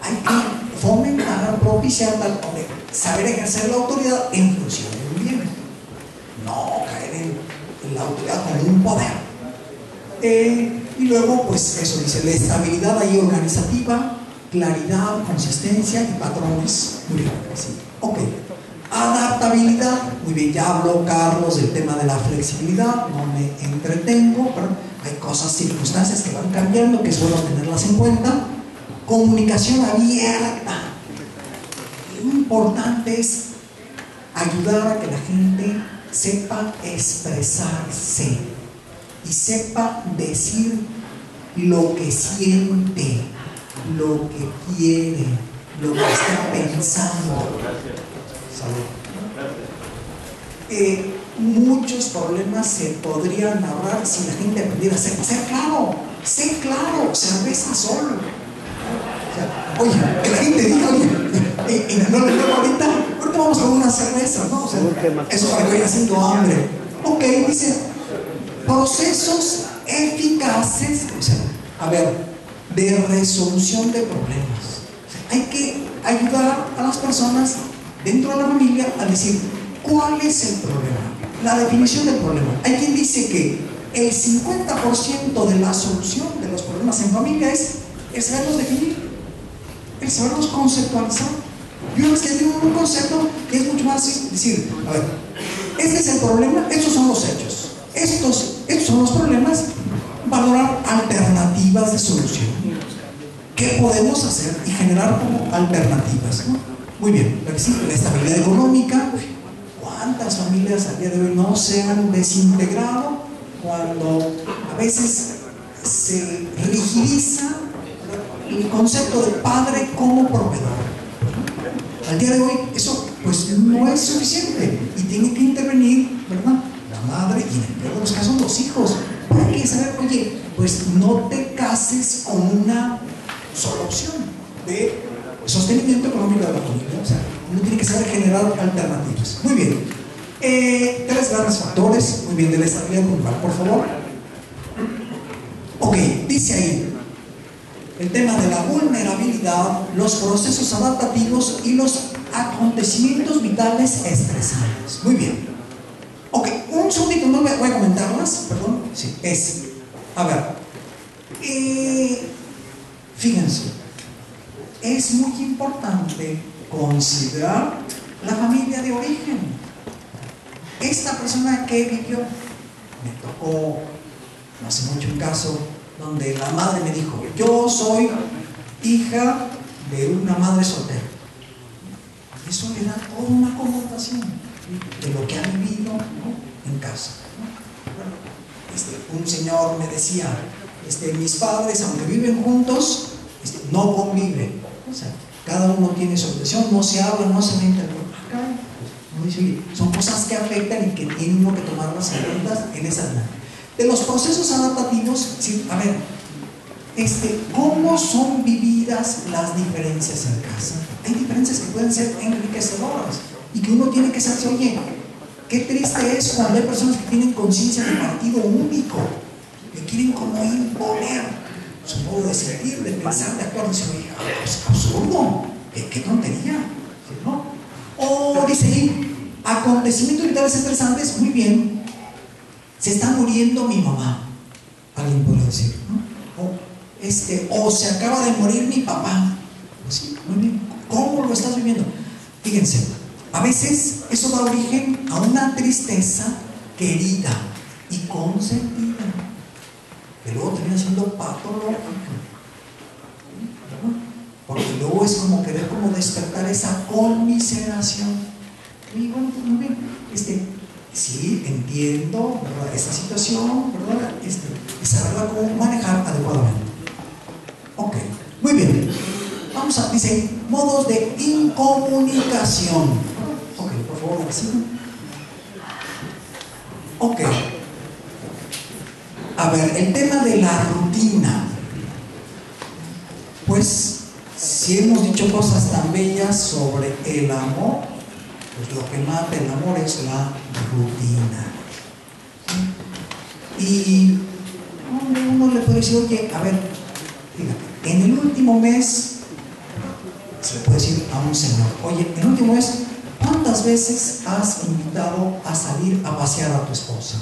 hay que fomentar, propiciar saber ejercer la autoridad en función del bien, no caer en la autoridad como un poder. Y luego, pues eso dice, la estabilidad ahí organizativa, claridad, consistencia y patrones. Muy bien, sí. Ok. Adaptabilidad, muy bien, ya habló Carlos del tema de la flexibilidad, no me entretengo, pero hay cosas, circunstancias que van cambiando, que es bueno tenerlas en cuenta. Comunicación abierta. Lo importante es ayudar a que la gente sepa expresarse y sepa decir lo que siente, lo que quiere, lo que está pensando. Muchos problemas se podrían ahorrar si la gente aprendiera a ser claro, sé claro, cerveza solo. O sea, oye, que la gente diga, oye, no le digo ahorita vamos con una cerveza, ¿no? O sea, eso para que vaya haciendo hambre. Ok, dice, procesos eficaces, o sea, a ver, de resolución de problemas. O sea, hay que ayudar a las personas dentro de la familia a decir cuál es el problema, la definición del problema. Hay quien dice que el 50% de la solución de los problemas en familia es el saberlos definir, el saberlos conceptualizar. Y una vez que digo un concepto, que es mucho más decir, a ver, este es el problema, estos son los hechos, estos son los problemas, valorar alternativas de solución. ¿Qué podemos hacer? Y generar como alternativas, ¿no? Muy bien, la estabilidad económica. ¿Cuántas familias al día de hoy no se han desintegrado cuando a veces se rigidiza el concepto de padre como proveedor? Al día de hoy eso pues no es suficiente y tiene que intervenir, ¿verdad?, la madre y en el peor de los casos los hijos. Hay que saber, oye, pues no te cases con una sola opción de sostenimiento económico de la familia. O sea, uno tiene que saber generar alternativas. Muy bien. 3 grandes factores, muy bien, de la estabilidad conyugal, por favor. Ok, dice ahí el tema de la vulnerabilidad, los procesos adaptativos y los acontecimientos vitales estresantes. Muy bien. Ok, un segundito, no voy a comentarlas, perdón. Sí, a ver, fíjense, es muy importante considerar la familia de origen. Esta persona que vivió, me tocó no hace mucho un caso donde la madre me dijo, yo soy hija de una madre soltera. Eso le da toda una connotación de lo que ha vivido, ¿no?, en casa, ¿no? Bueno, un señor me decía, mis padres, aunque viven juntos, no conviven. O sea, cada uno tiene su situación, no se habla, no se ven. Son cosas que afectan y que tiene uno que tomar las cuentas en esa edad. De los procesos adaptativos, sí, a ver, ¿cómo son vividas las diferencias en casa? Hay diferencias que pueden ser enriquecedoras y que uno tiene que saber, oye, qué triste es cuando hay personas que tienen conciencia de partido único, que quieren como imponer su modo de sentir, de pensar, de actuar, de decir, oye, es absurdo, qué tontería, ¿no? O dice ahí, acontecimientos vitales estresantes, muy bien, se está muriendo mi mamá, alguien podría decir, ¿no? O se acaba de morir mi papá. Pues sí, muy bien. ¿Cómo lo estás viviendo? Fíjense, a veces eso da origen a una tristeza querida y consentida, que luego termina siendo patológica, ¿no? Porque luego es como querer como despertar esa conmiseración. Y bueno, pues muy bien, sí, entiendo, ¿verdad?, esta situación, ¿verdad?, saberla cómo manejar adecuadamente. Ok, muy bien. Vamos a, dice, modos de incomunicación. Ok, por favor, así. Ok. A ver, el tema de la rutina. Pues, si hemos dicho cosas tan bellas sobre el amor, pues lo que mata el amor es la rutina. Y uno le puede decir, oye, a ver, fíjate, en el último mes, se le puede decir a un señor, oye, en el último mes, ¿cuántas veces has invitado a salir a pasear a tu esposa?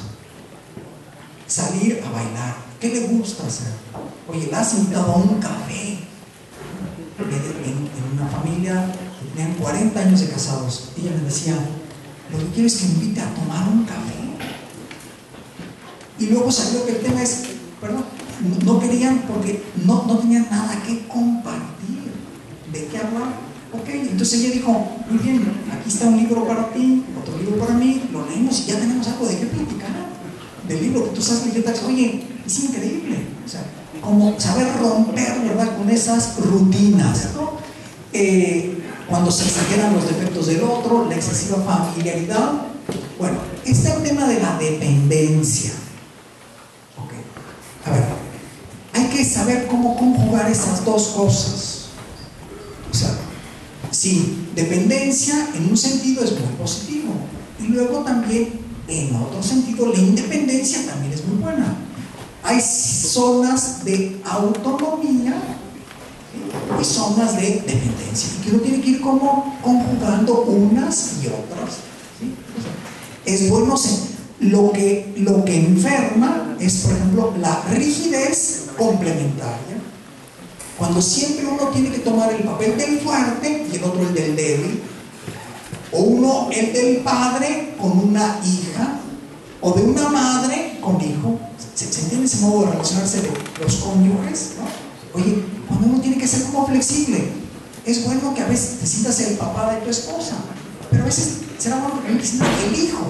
Salir a bailar, ¿qué le gusta hacer? Oye, ¿la has invitado a un café? En una familia que tenían 40 años de casados, ella me decía, lo que quiero es que me invite a tomar un café. Y luego salió que el tema es, perdón, no querían porque no tenían nada que compartir, de qué hablar. Ok, entonces ella dijo, muy bien, aquí está un libro para ti, otro libro para mí, lo leemos y ya tenemos algo de qué platicar. Del libro que tú estás leyendo, oye, es increíble, o sea, como saber romper, ¿verdad?, con esas rutinas, ¿no? Cuando se exageran los defectos del otro, la excesiva familiaridad. Bueno, está el tema de la dependencia. A ver, hay que saber cómo conjugar esas dos cosas. O sea, sí, dependencia en un sentido es muy positivo. Y luego también, en otro sentido, la independencia también es muy buena. Hay zonas de autonomía y zonas de dependencia. Y que uno tiene que ir como conjugando unas y otras, ¿sí? O sea, es bueno lo que enferma es, por ejemplo, la rigidez complementaria, cuando siempre uno tiene que tomar el papel del fuerte y el otro el del débil, o uno el del padre con una hija, o de una madre con hijo. ¿Se entiende ese modo de relacionarse de los cónyuges, ¿no? Oye, cuando uno tiene que ser como flexible, es bueno que a veces te sientas el papá de tu esposa, pero a veces será bueno que te sientas el hijo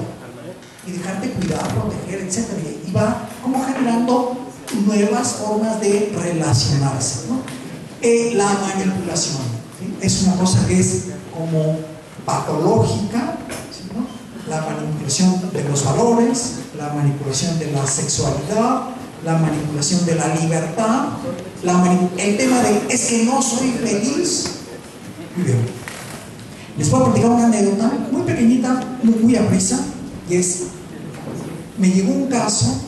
y dejarte cuidar, proteger, etc. Y va como generando nuevas formas de relacionarse, ¿no? La manipulación, ¿sí?, es una cosa que es como patológica, ¿sí?, ¿no? La manipulación de los valores, la manipulación de la sexualidad, la manipulación de la libertad, el tema de es que no soy feliz. Muy bien. Les voy a platicar una anécdota muy pequeñita, muy a prisa, y es, me llegó un caso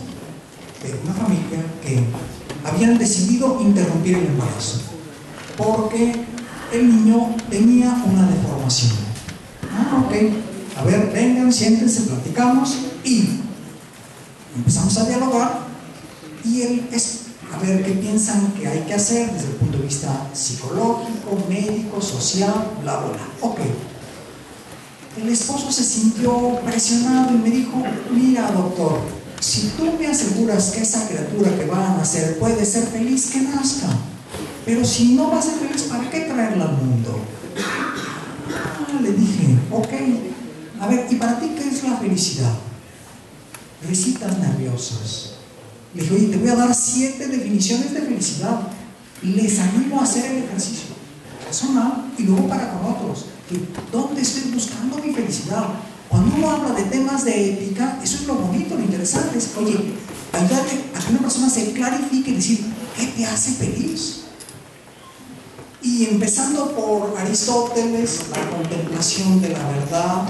de una familia que habían decidido interrumpir el embarazo porque el niño tenía una deformación. Ok, a ver, vengan, siéntense, platicamos y empezamos a dialogar y él es, a ver qué piensan que hay que hacer desde el punto de vista psicológico, médico, social, bla, bla, bla. Ok. El esposo se sintió presionado y me dijo, mira, doctor, si tú me aseguras que esa criatura que va a nacer puede ser feliz, que nazca. Pero si no va a ser feliz, ¿para qué traerla al mundo? Le dije, ok, a ver, ¿y para ti qué es la felicidad? Risitas nerviosas. Le dije, oye, te voy a dar 7 definiciones de felicidad. Les animo a hacer el ejercicio personal y luego para con otros. ¿Dónde estoy buscando mi felicidad? Cuando uno habla de temas de ética, eso es lo bonito, lo interesante. Es, oye, ayúdate a que una persona se clarifique y decir, ¿qué te hace feliz? Y empezando por Aristóteles, la contemplación de la verdad,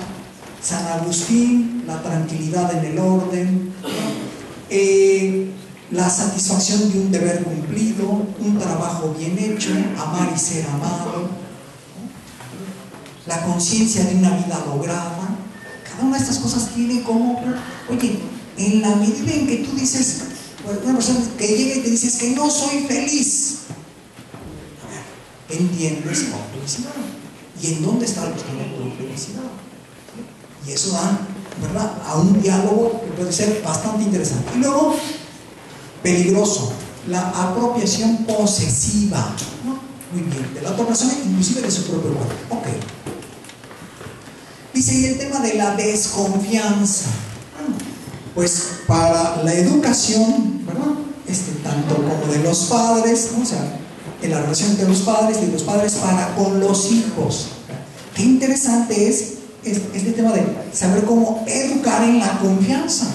San Agustín, la tranquilidad en el orden, la satisfacción de un deber cumplido, un trabajo bien hecho, amar y ser amado, la conciencia de una vida lograda. Cada una de estas cosas tiene como, oye, en la medida en que tú dices, pues, una persona que llega y te dice, es que no soy feliz, a ver, ¿entiendes tu felicidad? ¿Y en dónde está buscando tu felicidad? Y eso da, ¿verdad?, a un diálogo que puede ser bastante interesante. Y luego, peligroso, la apropiación posesiva, ¿no? Muy bien, de la otra persona, inclusive de su propio cuerpo. Ok. Dice, y el tema de la desconfianza. Pues para la educación, ¿verdad?, tanto como de los padres, ¿no? O sea, en la relación entre los padres y los padres para con los hijos. Qué interesante es este tema de saber cómo educar en la confianza.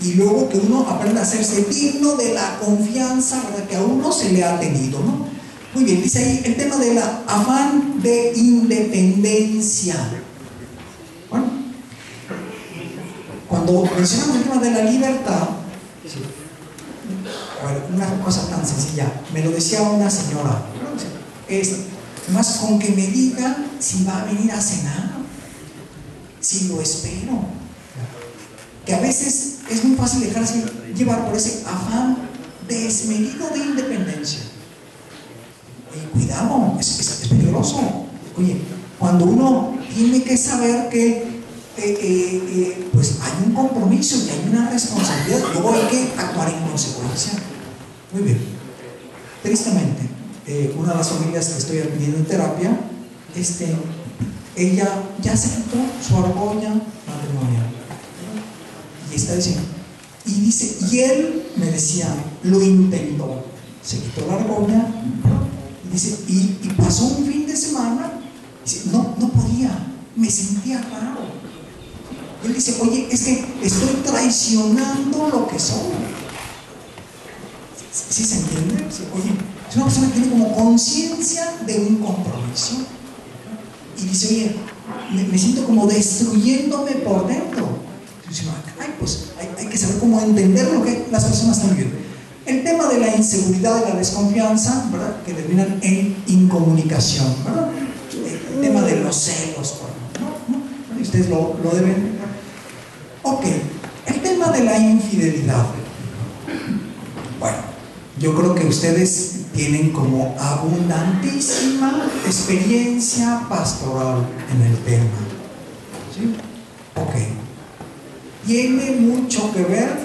Y luego que uno aprenda a hacerse digno de la confianza, ¿verdad?, que a uno se le ha tenido, ¿no? Muy bien, dice ahí el tema del afán de independencia. Bueno, cuando mencionamos el tema de la libertad, a ver, una cosa tan sencilla, me lo decía una señora, más con que me diga si va a venir a cenar, si lo espero, que a veces es muy fácil dejarse llevar por ese afán desmedido de independencia. Oye, cuidado, es peligroso. Oye, cuando uno tiene que saber que pues hay un compromiso y hay una responsabilidad, luego hay que actuar en consecuencia. Muy bien. Tristemente, una de las familias que estoy atendiendo en terapia, ella ya se quitó su argolla matrimonial. Y está diciendo, y dice, y él me decía, lo intentó, se quitó la argolla, y dice, y pasó un fin de semana, dice, no podía, me sentía raro. Y él dice, oye, es que estoy traicionando lo que soy. ¿Sí se entiende? Sí, oye, es una persona que tiene como conciencia de un compromiso. Y dice, oye, me siento como destruyéndome por dentro. Y dice, ay, pues hay que saber cómo entender lo que las personas están viviendo. El tema de la inseguridad y la desconfianza, ¿verdad?, que terminan en incomunicación, ¿verdad? El tema de los celos, ¿no? Y ustedes lo deben. Ok, el tema de la infidelidad. Bueno, yo creo que ustedes tienen como abundantísima experiencia pastoral en el tema. ¿Sí? Ok. Tiene mucho que ver,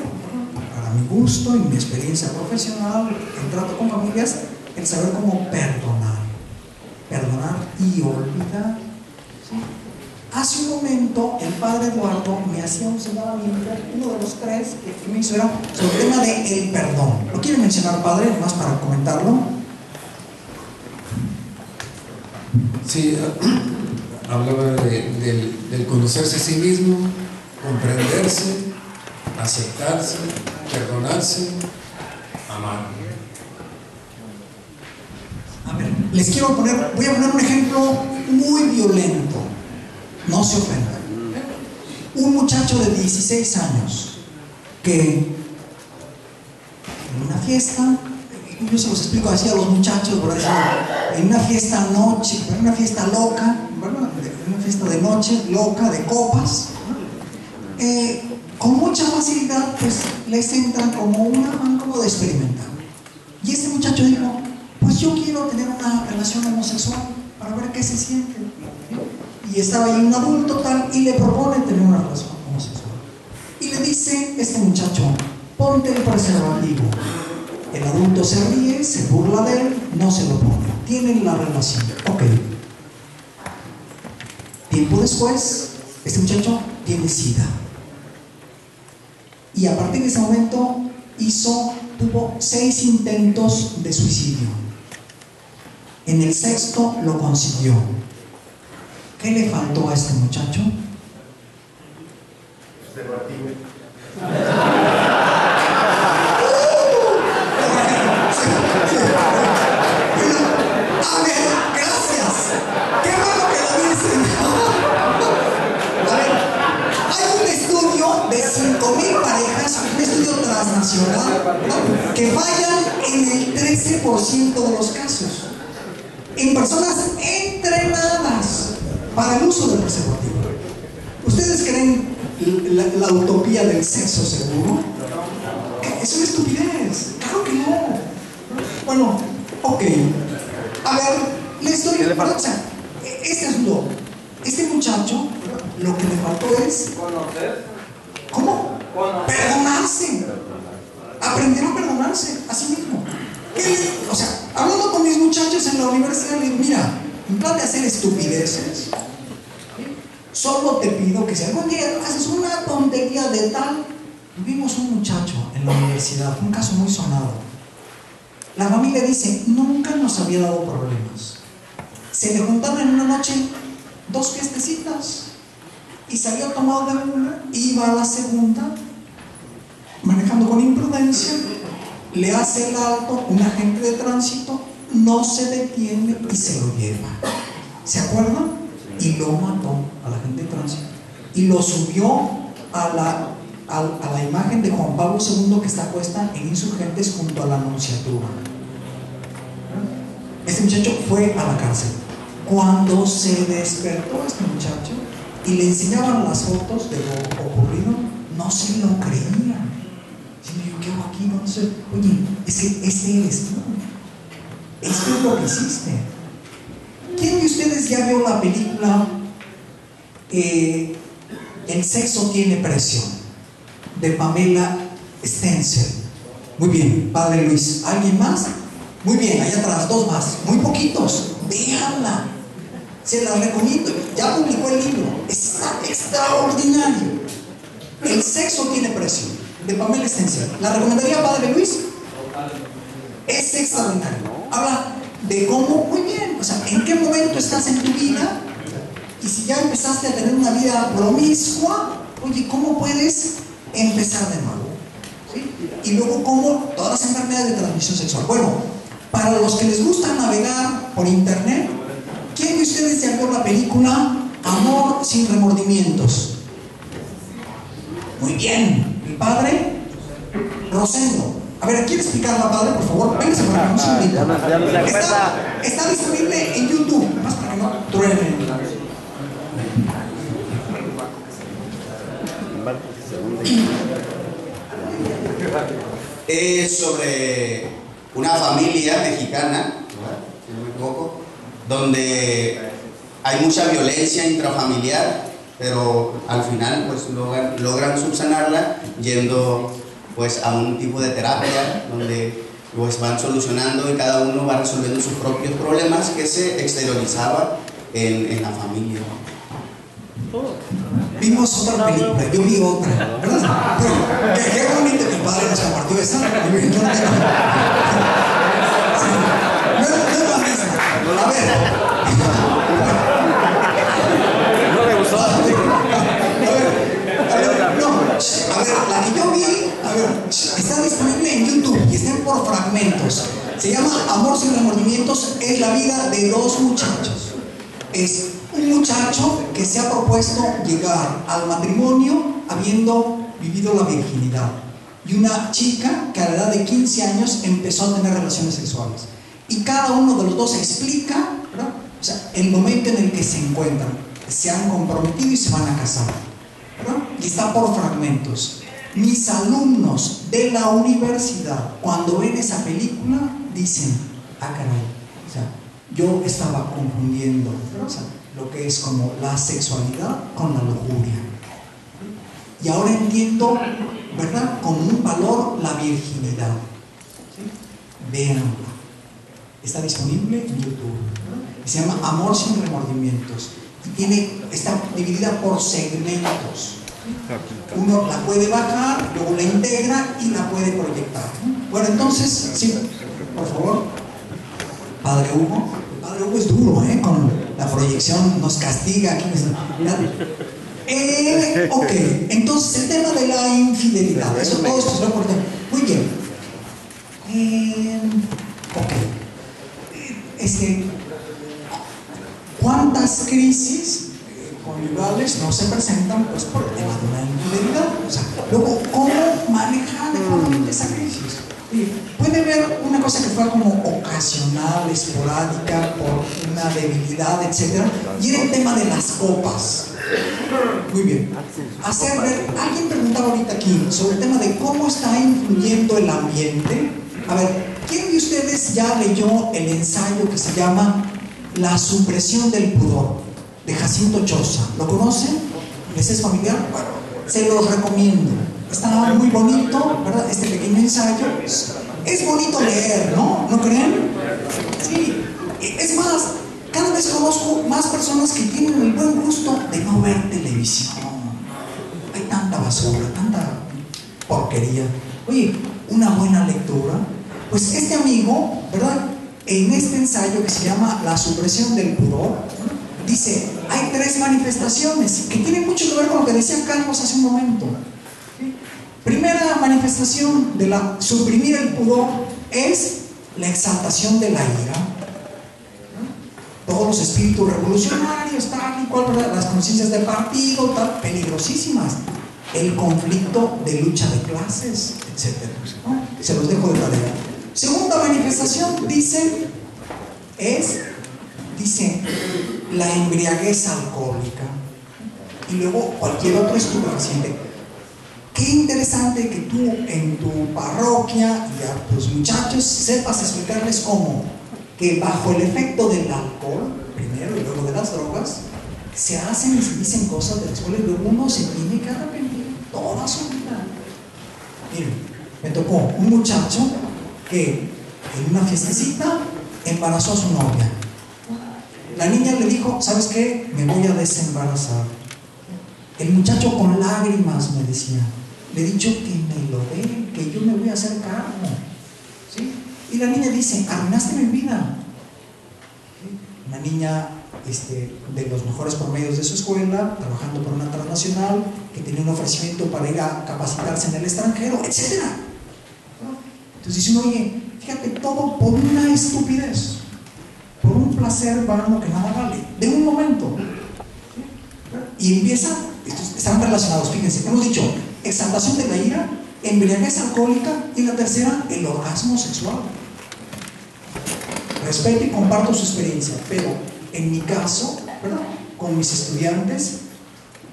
para mi gusto y mi experiencia profesional en trato con familias, el saber cómo perdonar y olvidar. ¿Sí? Hace un momento el padre Eduardo me hacía un señalamiento, uno de los tres que me hizo era sobre el tema del perdón. ¿Lo quiere mencionar, padre, más para comentarlo? Sí, hablaba del conocerse a sí mismo, comprenderse, aceptarse, perdonarse, amar. A ver, voy a poner un ejemplo muy violento. No se ofendan. Un muchacho de 16 años que en una fiesta, yo se los explico así a los muchachos, ¿verdad?, en una fiesta noche, en una fiesta loca, ¿verdad?, una fiesta de noche loca, de copas, con mucha facilidad pues les entran como un afán como de experimentar. Y este muchacho dijo, pues yo quiero tener una relación homosexual para ver qué se siente. Y estaba ahí un adulto tal y le propone tener una relación homosexual. Y le dice este muchacho, ponte el preservativo. El adulto se ríe, se burla de él, no se lo pone. Tienen la relación. Ok. Tiempo después, este muchacho tiene SIDA. Y a partir de ese momento tuvo 6 intentos de suicidio. En el 6º lo consiguió. ¿Qué le faltó a este muchacho? nacional, ¿verdad?, que fallan en el 13% de los casos, en personas entrenadas para el uso del preservativo. ¿Ustedes creen la utopía del sexo seguro? Es una estupidez. Claro que no. Bueno, ok. A ver, les doy o sea, este asunto. Este muchacho, lo que le faltó es... ¿Conocer? ¿Cómo? Perdonarse. Aprender a perdonarse a sí mismo. O sea, hablando con mis muchachos en la universidad, les digo, mira, en plan de hacer estupideces, solo te pido que si algún día haces una tontería de tal... Vimos un muchacho en la universidad, un caso muy sonado. La familia dice, nunca nos había dado problemas. Se le juntaron en una noche 2 fiestecitas y salió tomado de una, iba a la segunda, manejando con imprudencia, le hace el alto un agente de tránsito, no se detiene y se lo lleva. ¿Se acuerdan? Y lo mató al agente de tránsito y lo subió a la imagen de Juan Pablo II que está puesta en Insurgentes junto a la Nunciatura. Este muchacho fue a la cárcel. Cuando se despertó este muchacho y le enseñaban las fotos de lo ocurrido, no se lo creían. Yo, ¿qué hago aquí? No sé. Oye, es que este eres tú. Esto es lo que hiciste. ¿Quién de ustedes ya vio la película El sexo tiene precio, de Pamela Stenzel? Muy bien, Padre Luis. ¿Alguien más? Muy bien, allá atrás, 2 más. Muy poquitos. Véanla. Se la recomiendo. Ya publicó el libro. Está extraordinario. El sexo tiene precio, de Pamela Stenzel. ¿La recomendaría, Padre Luis? Es extraordinario. Habla de cómo, muy bien, o sea, en qué momento estás en tu vida y si ya empezaste a tener una vida promiscua, oye, ¿cómo puedes empezar de nuevo? ¿Sí? Y luego cómo todas las enfermedades de transmisión sexual. Bueno, para los que les gusta navegar por internet, ¿quién de ustedes ya vio la película Amor sin remordimientos? Muy bien, el padre Rosendo. A ver, ¿quiere explicarla, padre, por favor? Véngase por acá, un segundito. Está disponible en YouTube, más para que no truenen. Es sobre una familia mexicana, si no me equivoco, donde hay mucha violencia intrafamiliar, pero al final pues logran subsanarla yendo pues a un tipo de terapia donde pues van solucionando y cada uno va resolviendo sus propios problemas que se exteriorizaban en la familia. Vimos otra película, yo vi otra, ¿verdad? Pero qué bonito que el padre nos compartió esa. No es la misma. A ver. No le gustó. A ver, la que yo vi, está disponible en YouTube y está por fragmentos. Se llama Amor sin remordimientos. Es la vida de 2 muchachos. Es un muchacho que se ha propuesto llegar al matrimonio habiendo vivido la virginidad, y una chica que a la edad de 15 años empezó a tener relaciones sexuales, y cada uno de los dos explica, ¿verdad?, o sea, el momento en el que se encuentran, se han comprometido y se van a casar, ¿verdad? Y está por fragmentos. Mis alumnos de la universidad, cuando ven esa película, dicen, ah, caray, o sea, yo estaba confundiendo, ¿verdad?, o sea, lo que es como la sexualidad con la lujuria. Y ahora entiendo, ¿verdad?, como un valor la virginidad. ¿Sí? Véanla. Está disponible en YouTube, ¿verdad? Y se llama Amor sin remordimientos. Y está dividida por segmentos. Uno la puede bajar, luego la integra y la puede proyectar. Bueno, entonces, sí, por favor, Padre Hugo. Padre Hugo es duro, con la proyección, nos castiga aquí. Ok, entonces el tema de la infidelidad, eso todo esto se lo aporta. Muy bien. Ok. ¿Cuántas crisis conyugales no se presentan pues por el tema de una infidelidad? O sea, luego, ¿cómo manejar de forma esa cosa que fue como ocasional, esporádica, por una debilidad, etc. Y era el tema de las copas. Muy bien. Hacer ver, alguien preguntaba ahorita aquí sobre el tema de cómo está influyendo el ambiente. A ver, ¿quién de ustedes ya leyó el ensayo que se llama La supresión del pudor, de Jacinto Choza? ¿Lo conocen? ¿Les es familiar? Bueno, se los recomiendo. Está muy bonito, ¿verdad? Este pequeño ensayo. Es bonito leer, ¿no? ¿No creen? Sí. Es más, cada vez conozco más personas que tienen el buen gusto de no ver televisión. Hay tanta basura, tanta porquería. Oye, una buena lectura. Pues este amigo, ¿verdad? En este ensayo que se llama La supresión del pudor, dice, hay 3 manifestaciones que tienen mucho que ver con lo que decía Carlos hace un momento. Primera manifestación de la suprimir el pudor es la exaltación de la ira. Todos los espíritus revolucionarios, tal y cual, ¿verdad? Las conciencias de partido, tal, peligrosísimas. El conflicto de lucha de clases, etc. ¿No? Se los dejo de tarea. Segunda manifestación, dice la embriaguez alcohólica. Y luego cualquier otro estupefaciente. Qué interesante que tú en tu parroquia y a tus muchachos sepas explicarles cómo que bajo el efecto del alcohol, primero y luego de las drogas, se hacen y se dicen cosas de la escuela y luego uno se tiene que arrepentir toda su vida. Miren, me tocó un muchacho que en una fiestecita embarazó a su novia. La niña le dijo, ¿sabes qué? Me voy a desembarazar. El muchacho con lágrimas me decía, le he dicho que me lo dé, que yo me voy a hacer cargo. ¿Sí? Y la niña dice, arruinaste mi vida. ¿Sí? Una niña de los mejores promedios de su escuela, trabajando por una transnacional, que tenía un ofrecimiento para ir a capacitarse en el extranjero, etc. Entonces dice, oye, fíjate, todo por una estupidez, por un placer vano que nada vale, de un momento. ¿Sí? Y empieza, están relacionados, fíjense, hemos dicho, exaltación de la ira, embriaguez alcohólica y la tercera, el orgasmo sexual. Respeto y comparto su experiencia, pero en mi caso, ¿verdad? Con mis estudiantes,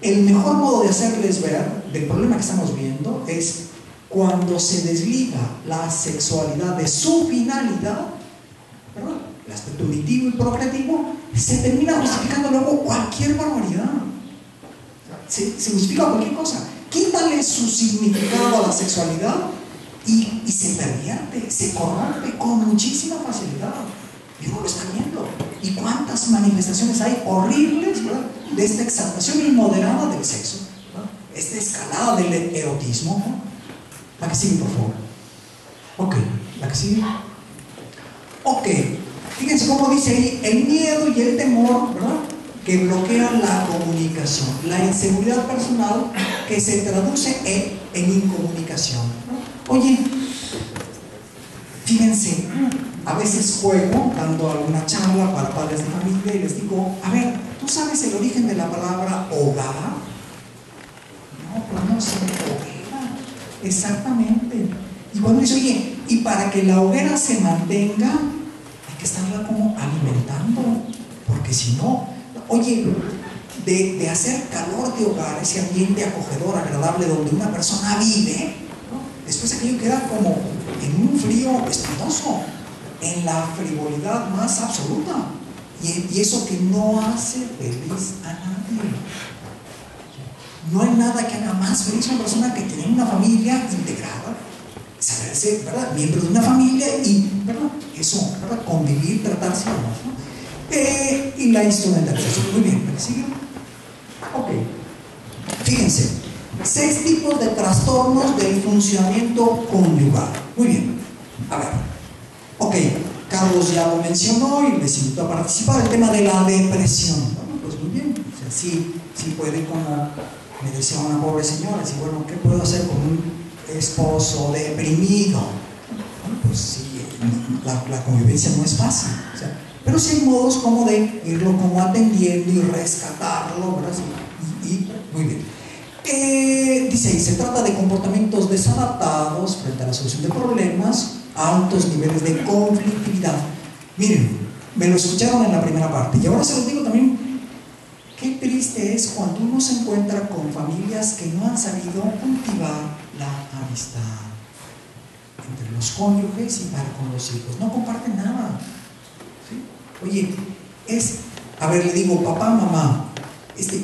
el mejor modo de hacerles ver del problema que estamos viendo es cuando se desliga la sexualidad de su finalidad, ¿verdad? El aspecto unitivo y procreativo, se termina justificando luego cualquier barbaridad. Se justifica cualquier cosa. Quítale su significado a la sexualidad y se pervierte, se corrompe con muchísima facilidad. Y uno lo está viendo. ¿Y cuántas manifestaciones hay horribles, ¿verdad? De esta exaltación inmoderada del sexo, ¿verdad? Esta escalada del erotismo, ¿no? La que sigue, por favor. Ok, la que sigue. Ok, fíjense cómo dice ahí, el miedo y el temor, ¿verdad? Que bloquean la comunicación, la inseguridad personal que se traduce en incomunicación, ¿no? Oye, fíjense, a veces juego dando alguna charla para padres de familia y les digo, a ver, ¿tú sabes el origen de la palabra hogar? No, pues no sé, hoguera, exactamente. Y cuando dice, oye, y para que la hoguera se mantenga, hay que estarla como alimentando, porque si no, oye, de hacer calor de hogar, ese ambiente acogedor, agradable, donde una persona vive, ¿no? Después aquello queda como en un frío espantoso, en la frivolidad más absoluta, y eso que no hace feliz a nadie. No hay nada que haga más feliz a una persona que tener una familia integrada, saberse, ¿verdad?, miembro de una familia y, ¿verdad?, eso, ¿verdad?, convivir, tratarse, ¿no? Y la instrumentalización. Muy bien, ¿me siguen? Ok. Fíjense, 6 tipos de trastornos del funcionamiento conyugal. Muy bien. A ver. Ok, Carlos ya lo mencionó y les invito a participar. El tema de la depresión. Bueno, pues muy bien. O sea, sí puede, como me decía una pobre señora, decir, bueno, ¿qué puedo hacer con un esposo deprimido? Bueno, pues sí, la convivencia no es fácil. O sea, pero sí hay modos como de irlo como atendiendo y rescatarlo, ¿verdad? Y muy bien. Dice ahí, se trata de comportamientos desadaptados frente a la solución de problemas, altos niveles de conflictividad. Miren, me lo escucharon en la primera parte y ahora se los digo también. Qué triste es cuando uno se encuentra con familias que no han sabido cultivar la amistad entre los cónyuges y para con los hijos. No comparten nada. ¿Sí? Oye, a ver, le digo, papá, mamá,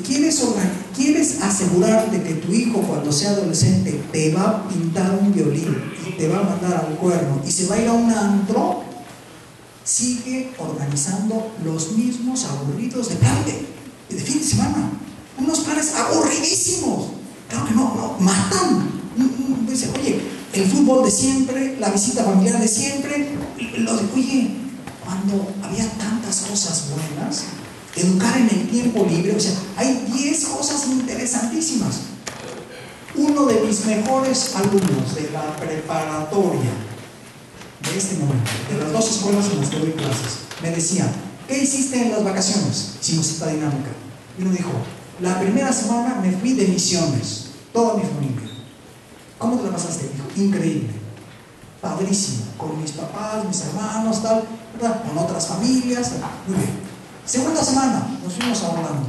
¿quieres asegurarte que tu hijo cuando sea adolescente te va a pintar un violín y te va a mandar al cuerno y se va a ir a un antro? Sigue organizando los mismos aburridos de fin de semana. Unos planes aburridísimos. Claro que no, matan. Dice, oye, el fútbol de siempre, la visita familiar de siempre. Oye, cuando había tantas cosas buenas, educar en el tiempo libre, o sea, hay 10 cosas interesantísimas. Uno de mis mejores alumnos de la preparatoria, de este momento, de las 2 escuelas en las que doy clases, me decía, ¿qué hiciste en las vacaciones? Hicimos esta dinámica. Y uno dijo, la primera semana me fui de misiones, toda mi familia. ¿Cómo te la pasaste? Dijo, increíble, padrísimo, con mis papás, mis hermanos, tal, ¿verdad? Con otras familias, tal. Muy bien. Segunda semana, nos fuimos a Orlando.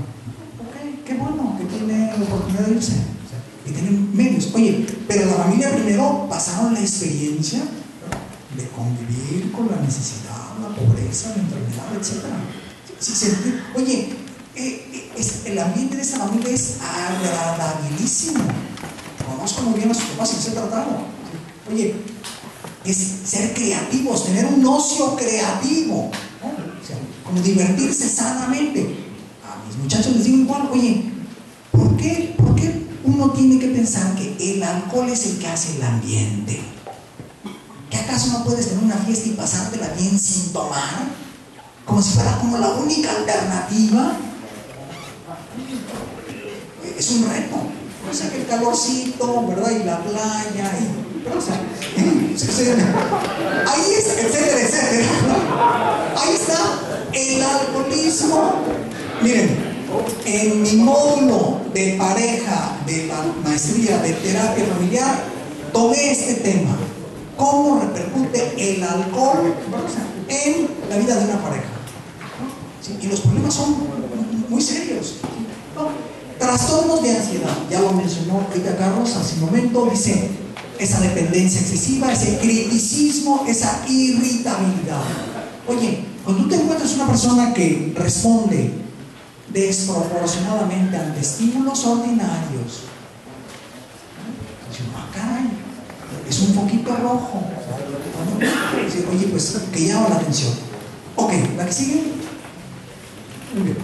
Ok, qué bueno que tiene la oportunidad de irse, o sea, que tienen medios. Oye, pero la familia primero pasaron la experiencia, ¿verdad?, de convivir con la necesidad, la pobreza, la enfermedad, etc. Oye, el ambiente de esta familia es agradabilísimo. Conozco muy bien a sus papás y les he tratado. Oye, es ser creativos, tener un ocio creativo, ¿no? O sea, como divertirse sanamente. A mis muchachos les digo igual, oye, ¿por qué uno tiene que pensar que el alcohol es el que hace el ambiente? ¿Que acaso no puedes tener una fiesta y pasártela bien sin tomar? Como si fuera como la única alternativa. Es un reto. O sea, que el calorcito, ¿verdad? Y la playa, pero, o sea, ahí es, etcétera. Ahí está el alcoholismo. Miren, en mi módulo de pareja de la maestría de terapia familiar, tomé este tema. ¿Cómo repercute el alcohol en la vida de una pareja? ¿Sí? Y los problemas son muy serios, ¿no? Trastornos de ansiedad, ya lo mencionó ahorita Carlos hace un momento, dice, esa dependencia excesiva, ese criticismo, esa irritabilidad. Oye, cuando tú te encuentras una persona que responde desproporcionadamente ante estímulos ordinarios, caray, es un foquito rojo. Oye, pues que llama la atención. Ok, la que sigue. Muy bien.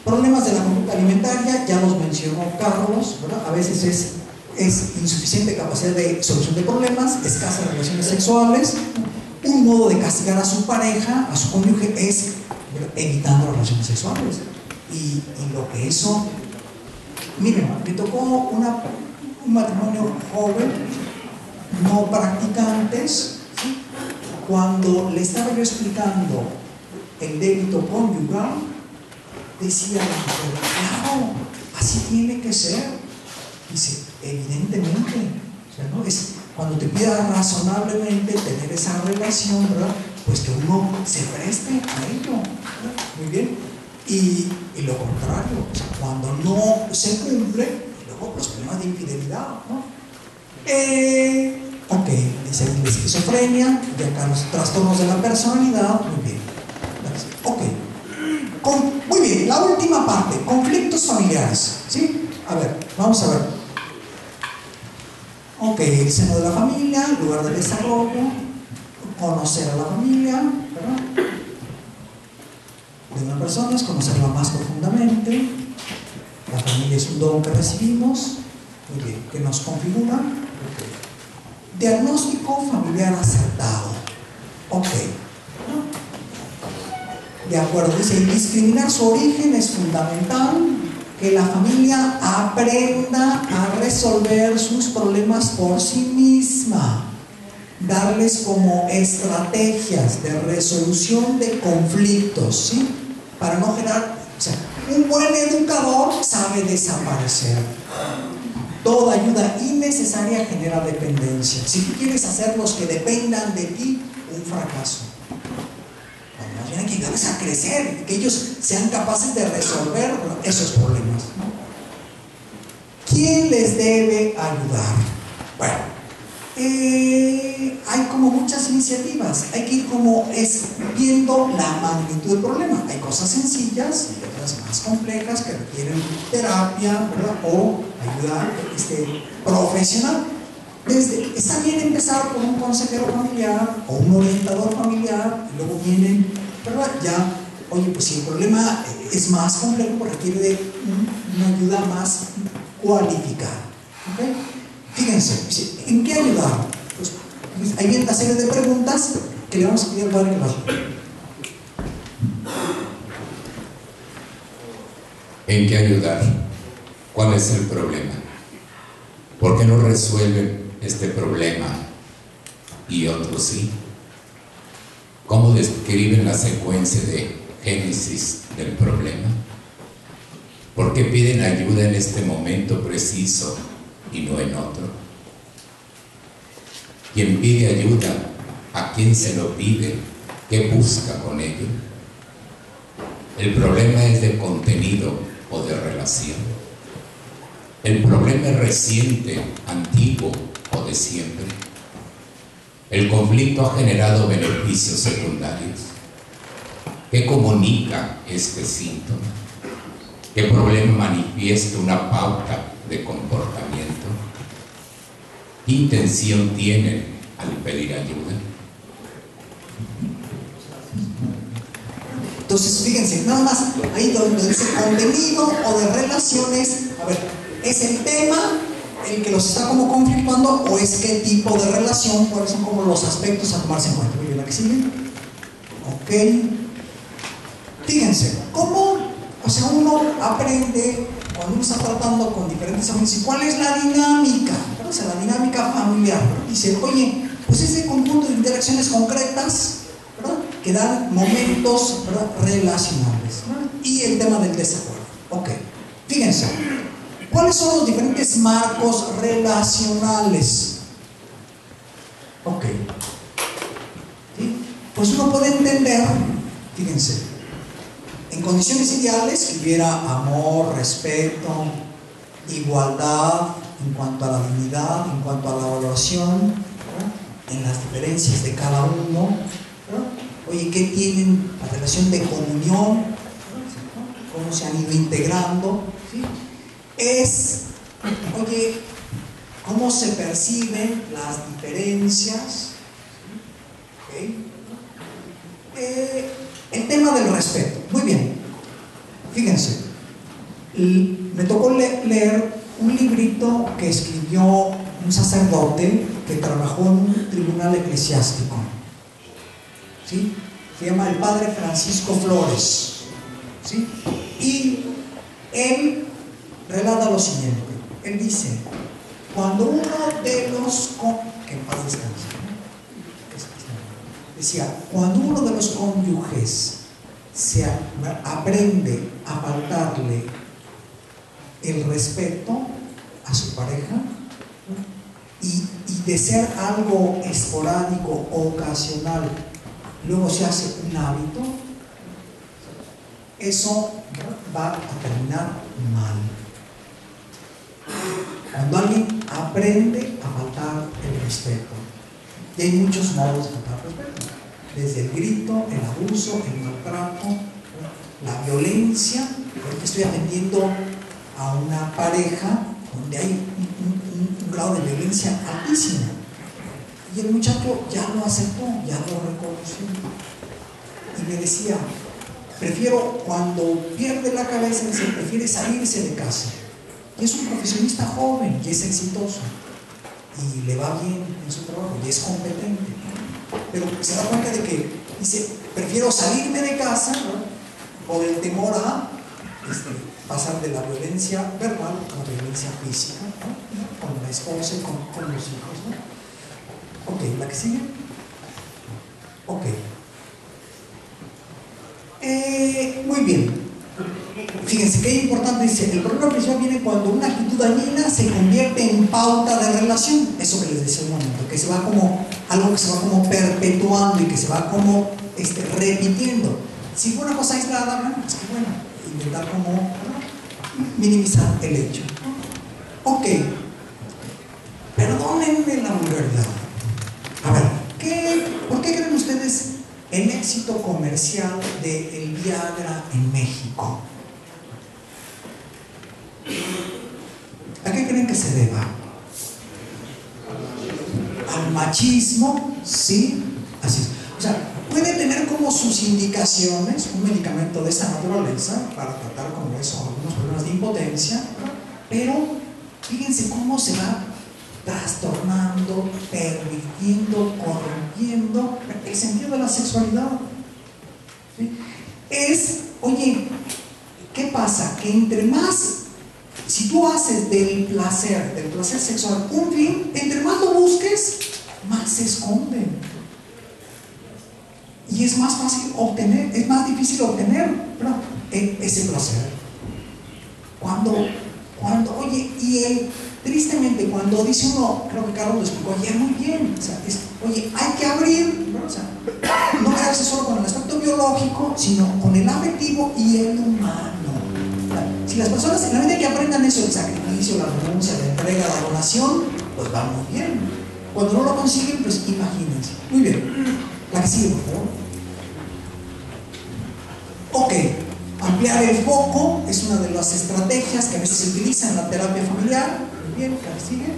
Problemas de la conducta alimentaria, ya los mencionó Carlos, ¿verdad? A veces es insuficiente capacidad de solución de problemas, escasas relaciones sexuales. Un modo de castigar a su pareja, a su cónyuge, es evitando las relaciones sexuales. Y lo que eso... Miren, me tocó un matrimonio joven, no practicantes, ¿sí? Cuando le estaba yo explicando el débito conyugal, decía la mujer, claro, así tiene que ser. Dice, evidentemente, o sea, ¿no? Es cuando te pida razonablemente tener esa relación, ¿verdad? Pues que uno se preste a ello, ¿verdad? Muy bien. Y lo contrario, o sea, cuando no se cumple, luego los problemas de infidelidad, ¿no? Ok, dice la esquizofrenia, y acá los trastornos de la personalidad, muy bien. Ok. Muy bien, la última parte, conflictos familiares, ¿sí? A ver, vamos a ver. Ok, el seno de la familia, lugar de desarrollo, conocer a la familia, ¿verdad? De una persona es conocerla más profundamente. La familia es un don que recibimos, muy bien, que nos configura. Okay. Diagnóstico familiar acertado. Ok. De acuerdo, dice, discriminar su origen es fundamental, que la familia aprenda a resolver sus problemas por sí misma, darles como estrategias de resolución de conflictos, ¿sí? Para no generar, o sea, un buen educador sabe desaparecer. Toda ayuda innecesaria genera dependencia. Si tú quieres hacerlos que dependan de ti, un fracaso. Cuando más bien hay que ayudarles a crecer, que ellos sean capaces de resolver esos problemas, ¿no? ¿Quién les debe ayudar? Bueno, hay como muchas iniciativas, hay que ir como viendo la magnitud del problema. Hay cosas sencillas y otras más complejas que requieren terapia, ¿verdad? O ayuda profesional. Está bien empezar con un consejero familiar o un orientador familiar, y luego vienen, ¿verdad? Ya, oye, pues si el problema es más complejo, pues requiere de una ayuda más cualificada. ¿Okay? Fíjense, ¿en qué ayudar? Pues ahí viene una serie de preguntas que le vamos a pedir al padre que las responda. ¿En qué ayudar? ¿Cuál es el problema? ¿Por qué no resuelven este problema y otros sí? ¿Cómo describen la secuencia de génesis del problema? ¿Por qué piden ayuda en este momento preciso y no en otro? ¿Quién pide ayuda? ¿A quién se lo pide? ¿Qué busca con ello? El problema es de contenido o de relación. El problema es reciente, antiguo o de siempre. El conflicto ha generado beneficios secundarios. ¿Qué comunica este síntoma? ¿Qué problema manifiesta una pauta de comportamiento? ¿Qué intención tienen al pedir ayuda? Entonces, fíjense, nada más ahí donde dice contenido o de relaciones, a ver, ¿es el tema el que los está como conflictuando o es qué tipo de relación? ¿Cuáles son como los aspectos a tomarse en cuenta? Muy bien, ¿la que sigue? Ok. Fíjense, ¿cómo? O sea, uno aprende cuando uno está tratando con diferentes familias. ¿Cuál es la dinámica? O sea, la dinámica familiar. Dice, oye, pues ese conjunto de interacciones concretas, ¿verdad?, que dan momentos, ¿verdad?, relacionables, ¿verdad? Y el tema del desacuerdo. Ok, fíjense, ¿cuáles son los diferentes marcos relacionales? Ok, ¿sí? Pues uno puede entender, fíjense, en condiciones ideales que hubiera amor, respeto, igualdad en cuanto a la dignidad, en cuanto a la valoración, ¿verdad?, en las diferencias de cada uno, ¿verdad? Oye, ¿qué tienen la relación de comunión? ¿Cómo se han ido integrando? ¿Sí? Oye, ¿cómo se perciben las diferencias? ¿Okay? El tema del respeto. Muy bien. Fíjense, me tocó leer un librito que escribió un sacerdote que trabajó en un tribunal eclesiástico. ¿Sí? Se llama el padre Francisco Flores. ¿Sí? Y él relata lo siguiente. Él dice, cuando uno de los que en paz descanse, decía, cuando uno de los cónyuges se aprende a faltarle el respeto a su pareja y de ser algo esporádico o ocasional, luego se hace un hábito, eso va a terminar mal. Cuando alguien aprende a faltar el respeto, y hay muchos modos de faltar el respeto, desde el grito, el abuso, el maltrato, la violencia. Ahorita estoy atendiendo a una pareja donde hay un grado de violencia altísimo, y el muchacho ya lo aceptó, ya lo reconoció, y me decía, prefiero, cuando pierde la cabeza, prefiere salirse de casa. Y es un profesionista joven y es exitoso y le va bien en su trabajo y es competente, pero se da cuenta de que dice, prefiero salirme de casa, ¿no?, por el temor a pasar de la violencia verbal a la violencia física, ¿no?, con la esposa y con los hijos, ¿no? Ok, ¿la que sigue? Ok. Muy bien. fíjense qué importante, dice, el problema principal viene cuando una actitud dañina se convierte en pauta de relación. Eso que les decía un momento, que se va como, algo que se va como perpetuando y que se va como repitiendo. Si fue una cosa aislada, bueno, es que bueno, intentar como, ¿no?, minimizar el hecho. Ok, perdónenme la vulgaridad. A ver, ¿por qué creen ustedes el éxito comercial del Viagra en México? ¿A qué creen que se deba? Al machismo, sí, así es. O sea, puede tener como sus indicaciones un medicamento de esa naturaleza para tratar como eso, algunos problemas de impotencia, pero fíjense cómo se va trastornando, pervirtiendo, corrompiendo el sentido de la sexualidad. ¿Sí? Oye, ¿qué pasa? Que entre más, si tú haces del placer sexual un fin, entre más lo busques, más se esconde. Y es más fácil obtener, es más difícil obtener, ¿no?, ese placer. Oye, tristemente, cuando dice uno, creo que Carlos lo explicó ayer muy bien, o sea, oye, hay que abrir, ¿no? O sea, no quedarse solo con el aspecto biológico, sino con el afectivo y el humano. O sea, si las personas, en la medida que aprendan eso, el sacrificio, la renuncia, la entrega, la donación, pues va muy bien. Cuando no lo consiguen, pues imagínense. Muy bien, la que sigue, por favor. Ok. Ampliar el foco es una de las estrategias que a veces se utiliza en la terapia familiar. Muy bien, ¿qué sigue?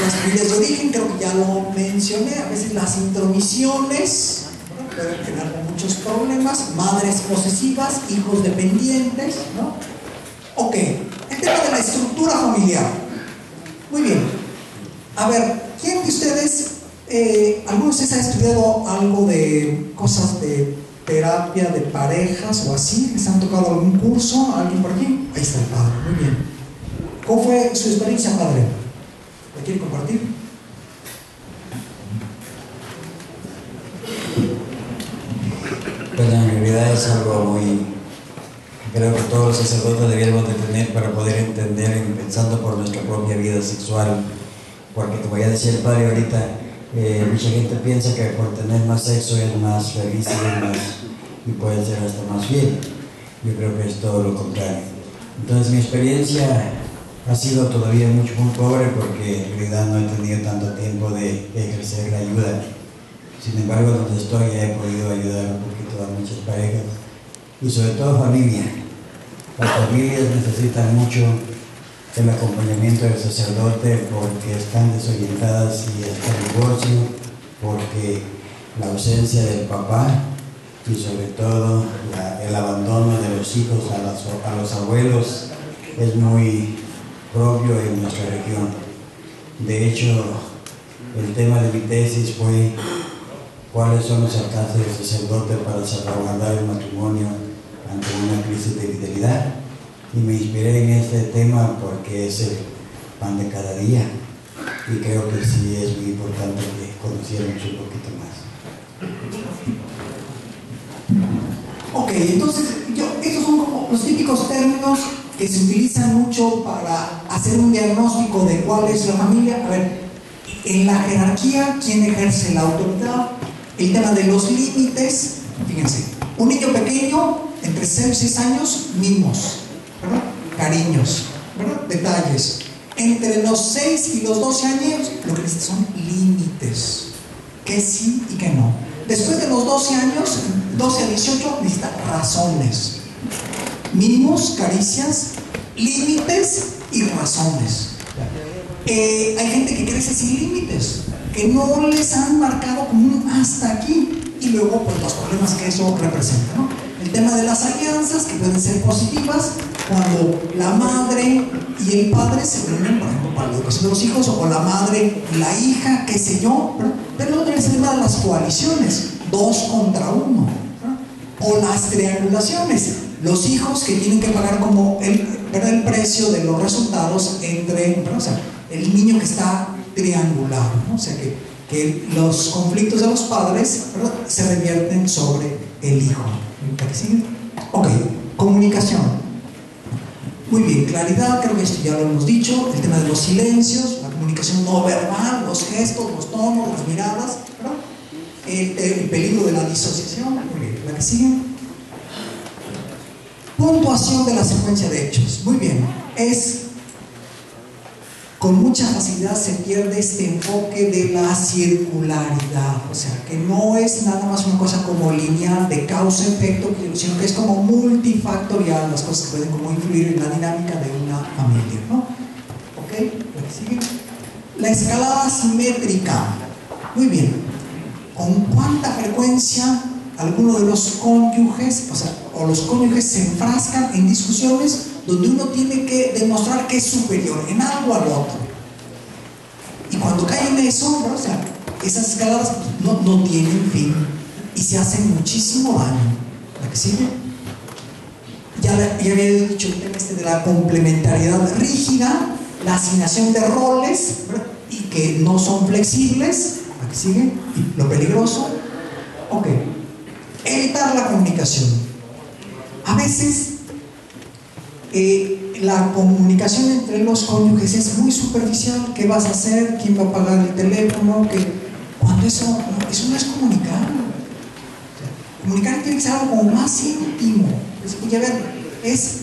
Las familias de origen, creo que ya lo mencioné. A veces las intromisiones, ¿no?, pueden generar muchos problemas. Madres posesivas, hijos dependientes, ¿no? Ok, el tema de la estructura familiar. Muy bien. A ver, ¿quién de ustedes, alguno de ustedes ha estudiado algo de cosas de terapia de parejas o así? ¿Les han tocado algún curso? ¿Alguien por aquí? Ahí está el padre, muy bien. ¿Cómo fue su experiencia, padre? ¿La quiere compartir? Pues en realidad es algo muy, creo que todos los sacerdotes deberíamos de tener para poder entender, pensando por nuestra propia vida sexual, porque como ya decía el padre ahorita, mucha gente piensa que por tener más sexo es más feliz y puede ser hasta más fiel. Yo creo que es todo lo contrario. Entonces mi experiencia ha sido todavía muy pobre, porque en realidad no he tenido tanto tiempo de ejercer la ayuda. Sin embargo, donde estoy he podido ayudar un poquito a muchas parejas y sobre todo familia. Las familias necesitan mucho el acompañamiento del sacerdote, porque están desorientadas y hasta el divorcio, porque la ausencia del papá y sobre todo el abandono de los hijos a los abuelos es muy propio en nuestra región. De hecho, el tema de mi tesis fue cuáles son los alcances del sacerdote para salvaguardar el matrimonio ante una crisis de fidelidad. Y me inspiré en este tema porque es el pan de cada día, y creo que sí es muy importante que conociéramos un poquito más. Ok, entonces, estos son como los típicos términos que se utilizan mucho para hacer un diagnóstico de cuál es la familia. A ver, en la jerarquía, ¿quién ejerce la autoridad? El tema de los límites, fíjense, un niño pequeño, entre 0 y 6 años, mimos, ¿verdad? Cariños, ¿verdad? Detalles. Entre los 6 y los 12 años, lo que necesitan son límites, que sí y que no. Después de los 12 años, 12 a 18, necesitan razones. Mimos, caricias, límites y razones. Hay gente que crece sin límites, que no les han marcado como un hasta aquí, y luego pues los problemas que eso representa, ¿no? El tema de las alianzas, que pueden ser positivas cuando la madre y el padre se reúnen, por ejemplo, para la educación de los hijos, o la madre y la hija, qué sé yo, ¿verdad? Pero luego tienes el tema de las coaliciones, 2 contra 1, ¿verdad? O las triangulaciones, los hijos que tienen que pagar como el precio de los resultados entre, ¿verdad? O sea, el niño que está triangulado, ¿no? O sea, que los conflictos de los padres, ¿verdad?, se revierten sobre el hijo. ¿Para qué sigue? Ok, comunicación. Muy bien, claridad, creo que esto ya lo hemos dicho, el tema de los silencios, la comunicación no verbal, los gestos, los tonos, las miradas, ¿verdad? El peligro de la disociación. Muy bien, la que sigue. Puntuación de la secuencia de hechos. Muy bien, con mucha facilidad se pierde este enfoque de la circularidad, o sea, que no es nada más una cosa como lineal de causa-efecto, sino que es como multifactorial, las cosas pueden como influir en la dinámica de una familia, ¿no? ¿Ok? ¿La que sigue? La escalada simétrica. Muy bien. ¿Con cuánta frecuencia alguno de los cónyuges, o los cónyuges se enfrascan en discusiones donde uno tiene que demostrar que es superior en algo al otro? Y cuando cae en eso, ¿no? O sea, esas escaladas no tienen fin y se hacen muchísimo daño. ¿La que sigue? Ya había dicho el tema de la complementariedad rígida, la asignación de roles, ¿verdad? Y que no son flexibles. ¿La que sigue? Y lo peligroso. Ok. Evitar la comunicación. A veces la comunicación entre los cónyuges es muy superficial. ¿Qué vas a hacer? ¿Quién va a pagar el teléfono? Cuando eso no es comunicar. Comunicar tiene que ser algo como más íntimo. Es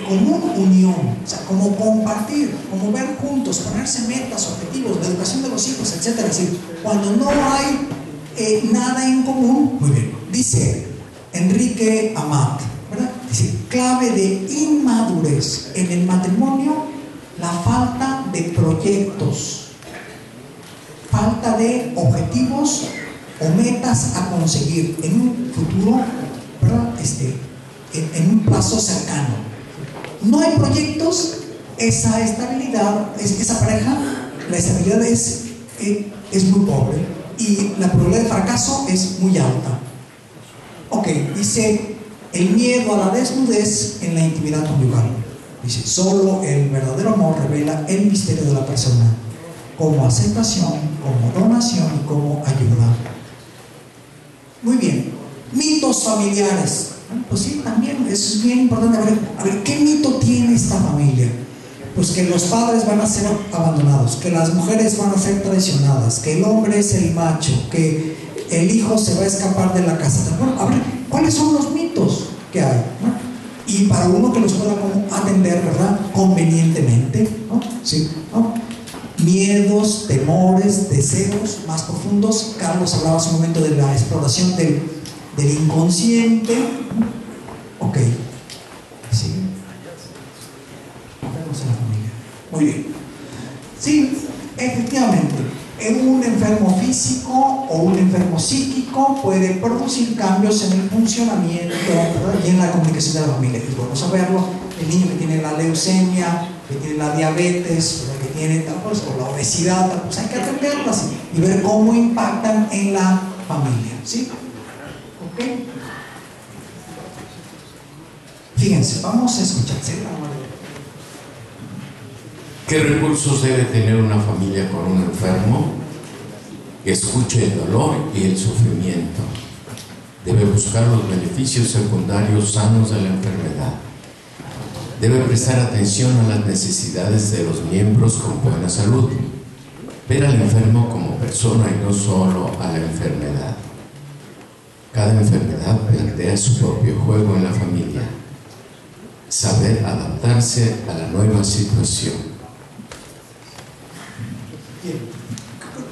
como unión, o sea, como compartir, como ver juntos, ponerse metas, objetivos, la educación de los hijos, etc. Es decir, cuando no hay nada en común. Muy bien, dice Enrique Amat, ¿verdad? Dice, clave de inmadurez en el matrimonio, la falta de proyectos, falta de objetivos o metas a conseguir en un futuro, ¿verdad? En un plazo cercano. No hay proyectos, esa estabilidad, esa pareja, la estabilidad es muy pobre y la probabilidad de fracaso es muy alta. Ok, dice, el miedo a la desnudez en la intimidad conyugal. Dice, solo el verdadero amor revela el misterio de la persona, como aceptación, como donación y como ayuda. Muy bien, mitos familiares. Pues sí, también eso es bien importante. A ver, ¿qué mito tiene esta familia? Pues que los padres van a ser abandonados, que las mujeres van a ser traicionadas, que el hombre es el macho, que el hijo se va a escapar de la casa. Bueno, a ver, ¿cuáles son los mitos que hay? ¿No? Y para uno que los pueda atender, ¿verdad? Convenientemente, ¿no? Sí, ¿no? Miedos, temores, deseos más profundos. Carlos hablaba hace un momento de la exploración del inconsciente. Ok, sí. Vemos a la familia. Muy bien. Sí, efectivamente, un enfermo físico o un enfermo psíquico puede producir cambios en el funcionamiento, ¿verdad? Y en la comunicación de la familia. Y bueno saberlo, el niño que tiene la leucemia, que tiene la diabetes, ¿verdad? Que tiene tal cosa, o la obesidad, pues hay que atenderlas y ver cómo impactan en la familia, ¿sí? ¿Ok? Fíjense, vamos a escuchar. ¿Qué recursos debe tener una familia con un enfermo? Que escuche el dolor y el sufrimiento. Debe buscar los beneficios secundarios sanos de la enfermedad. Debe prestar atención a las necesidades de los miembros con buena salud. Ver al enfermo como persona y no solo a la enfermedad. Cada enfermedad plantea su propio juego en la familia. Saber adaptarse a la nueva situación. Bien,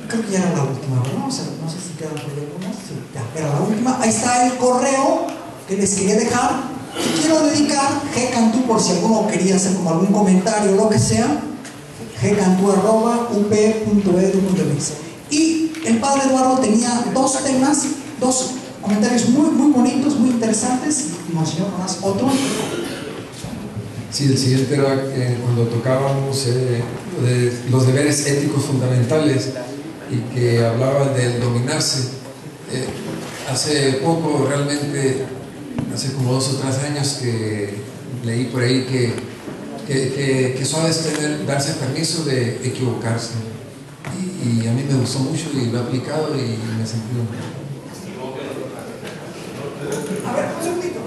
creo que ya era la última, ¿verdad? O sea, no sé si quedan por ahí algunas. Sí, ya era la última. Ahí está el correo que les quería dejar. Y quiero dedicar gcantú, por si alguno quería hacer como algún comentario o lo que sea, gcantú@up.edu.mx. Y el padre Eduardo tenía dos temas, dos comentarios muy, muy bonitos, muy interesantes. Y Monseñor Jonás, otro. Sí, el siguiente era cuando tocábamos los deberes éticos fundamentales y que hablaba del dominarse. Hace poco, realmente, hace como 2 o 3 años que leí por ahí que suave es darse permiso de equivocarse. Y a mí me gustó mucho y lo he aplicado y me he sentido bien. A ver, un segundito.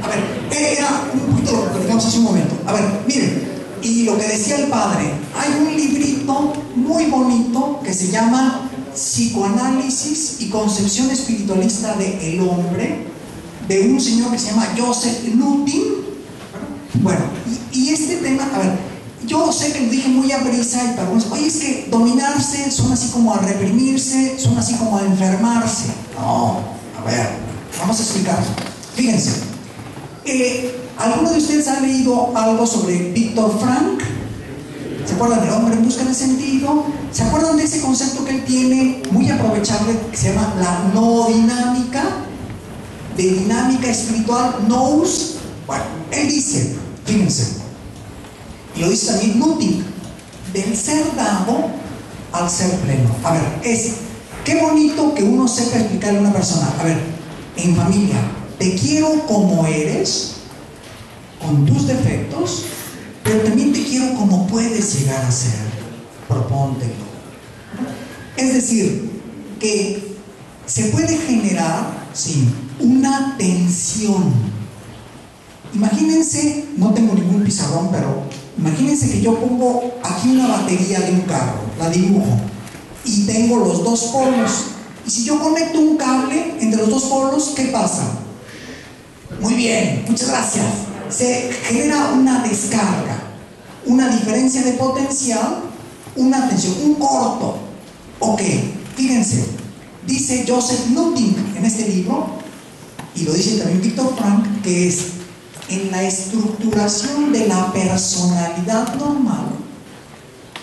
A ver, era un poquito lo que dijimos hace un momento. A ver, miren, y lo que decía el padre, hay un librito muy bonito que se llama Psicoanálisis y Concepción Espiritualista del Hombre, de un señor que se llama Joseph Lutin. Bueno, y este tema, a ver, yo sé que lo dije muy a brisa y para algunos, oye, es que dominarse suena así como a reprimirse, suena así como a enfermarse. No, a ver, vamos a explicarlo. Fíjense, ¿alguno de ustedes ha leído algo sobre Víctor Frank? ¿Se acuerdan del hombre en busca de sentido? ¿Se acuerdan de ese concepto que él tiene muy aprovechable que se llama la noodinámica? De dinámica espiritual, nous. Bueno, él dice, fíjense, y lo dice también Lutin, del ser dado al ser pleno. A ver, qué bonito que uno sepa explicarle a una persona, a ver, en familia, te quiero como eres, con tus defectos, pero también te quiero como puedes llegar a ser. Propóntelo. Es decir, que se puede generar, sí, una tensión. Imagínense, no tengo ningún pizarrón, pero imagínense que yo pongo aquí una batería de un carro, la dibujo, y tengo los dos polos. Y si yo conecto un cable entre los dos polos, ¿qué pasa? Muy bien, muchas gracias. Se genera una descarga, una diferencia de potencial, una tensión, un corto. Ok, fíjense, dice Joseph Lutin en este libro, y lo dice también Víctor Frank, que es en la estructuración de la personalidad normal,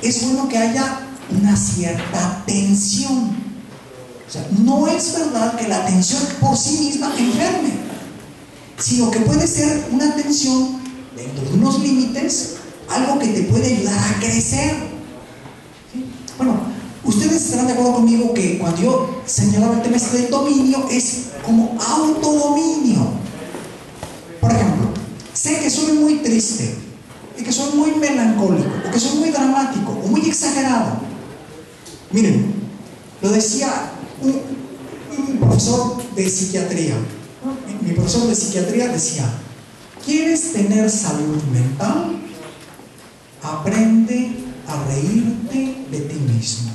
es bueno que haya una cierta tensión. O sea, no es verdad que la tensión por sí misma enferme, sino que puede ser una tensión dentro de unos límites, algo que te puede ayudar a crecer. ¿Sí? Bueno, ustedes estarán de acuerdo conmigo que cuando yo señalaba el tema del dominio, es como autodominio. Por ejemplo, sé que soy muy triste, y que soy muy melancólico, o que soy muy dramático, o muy exagerado. Miren, lo decía un profesor de psiquiatría. Mi profesor de psiquiatría decía: ¿quieres tener salud mental? Aprende a reírte de ti mismo.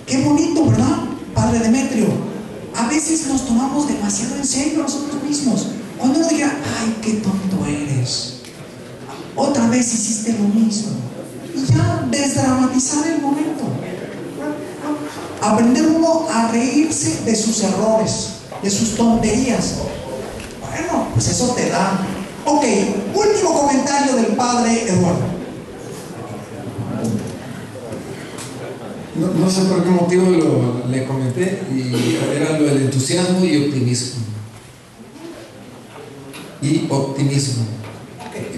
Qué bonito, ¿verdad, padre Demetrio? A veces nos tomamos demasiado en serio nosotros mismos. Cuando uno diga, ay, qué tonto eres, otra vez hiciste lo mismo, y ya desdramatizar el momento. Aprender uno a reírse de sus errores, de sus tonterías. Bueno, pues eso te da. Ok, último comentario del padre Eduardo. No sé por qué motivo le comenté, y era lo del entusiasmo y optimismo.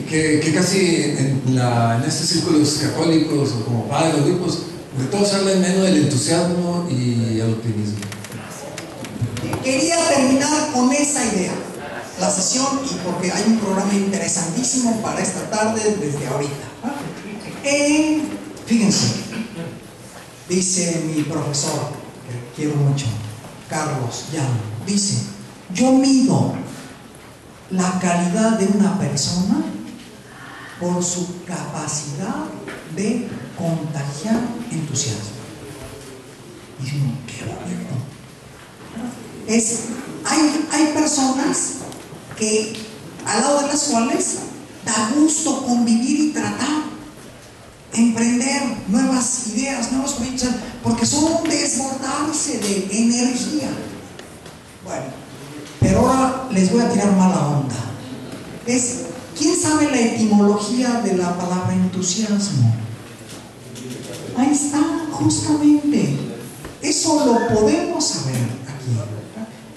Que casi en estos círculos católicos o como padres, los grupos, de todos hablan menos del entusiasmo y el optimismo. Quería terminar con esa idea, la sesión, y porque hay un programa interesantísimo para esta tarde desde ahorita. Fíjense, dice mi profesor, que quiero mucho, Carlos Llano, dice: yo mido la calidad de una persona por su capacidad de contagiar entusiasmo. Y digo, qué bonito. Hay personas que, al lado de las cuales da gusto convivir y tratar, emprender nuevas ideas, nuevos proyectos, porque son un desbordarse de energía. Bueno, pero ahora les voy a tirar mala onda. ¿Quién sabe la etimología de la palabra entusiasmo? Ahí está, justamente. Eso lo podemos saber aquí.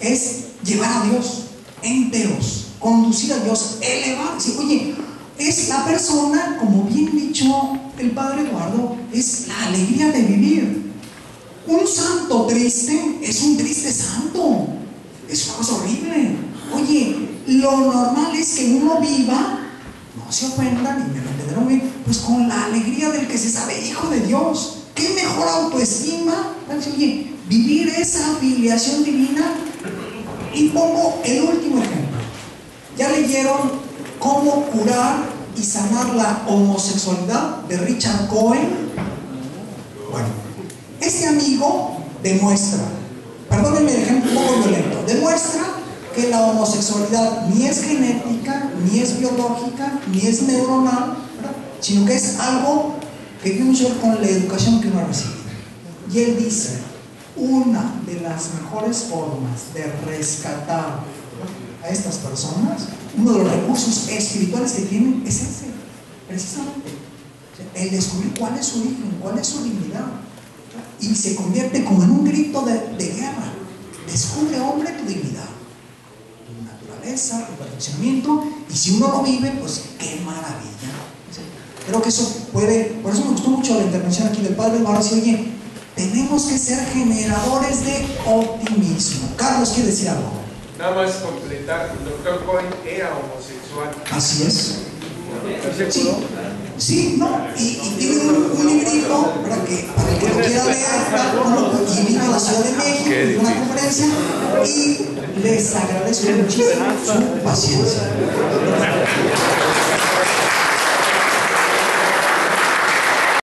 Es llevar a Dios, enteros, conducir a Dios, elevarse. Oye, es la persona, como bien dicho el padre Eduardo, es la alegría de vivir. Un santo triste es un triste santo. Es una cosa horrible. Oye, lo normal es que uno viva, no se ofendan y me lo entenderán bien, pues con la alegría del que se sabe hijo de Dios. ¿Qué mejor autoestima? Oye, vivir esa afiliación divina. Y pongo el último ejemplo. Ya leyeron ¿Cómo curar y sanar la homosexualidad? De Richard Cohen. Bueno, este amigo demuestra, perdónenme el ejemplo un poco violento, demuestra que la homosexualidad ni es genética, ni es biológica, ni es neuronal, ¿verdad?, sino que es algo que tiene mucho que ver con la educación que uno recibe. Y él dice, una de las mejores formas de rescatar a estas personas, uno de los recursos espirituales que tienen es ese, precisamente, el descubrir cuál es su origen, cuál es su dignidad, y se convierte como en un grito de guerra. Descubre, hombre, tu dignidad, tu naturaleza, tu perfeccionamiento, y si uno lo vive, pues qué maravilla. Creo que eso puede, por eso me gustó mucho la intervención aquí del padre Mauricio. Oye, tenemos que ser generadores de optimismo. Carlos quiere decir algo. Nada más completar, el doctor Cohen era homosexual. Así es. Sí, sí, no, y tiene un librito para el que lo quiera leer, y vino a la Ciudad de México, dio una conferencia, y les agradezco muchísimo su paciencia.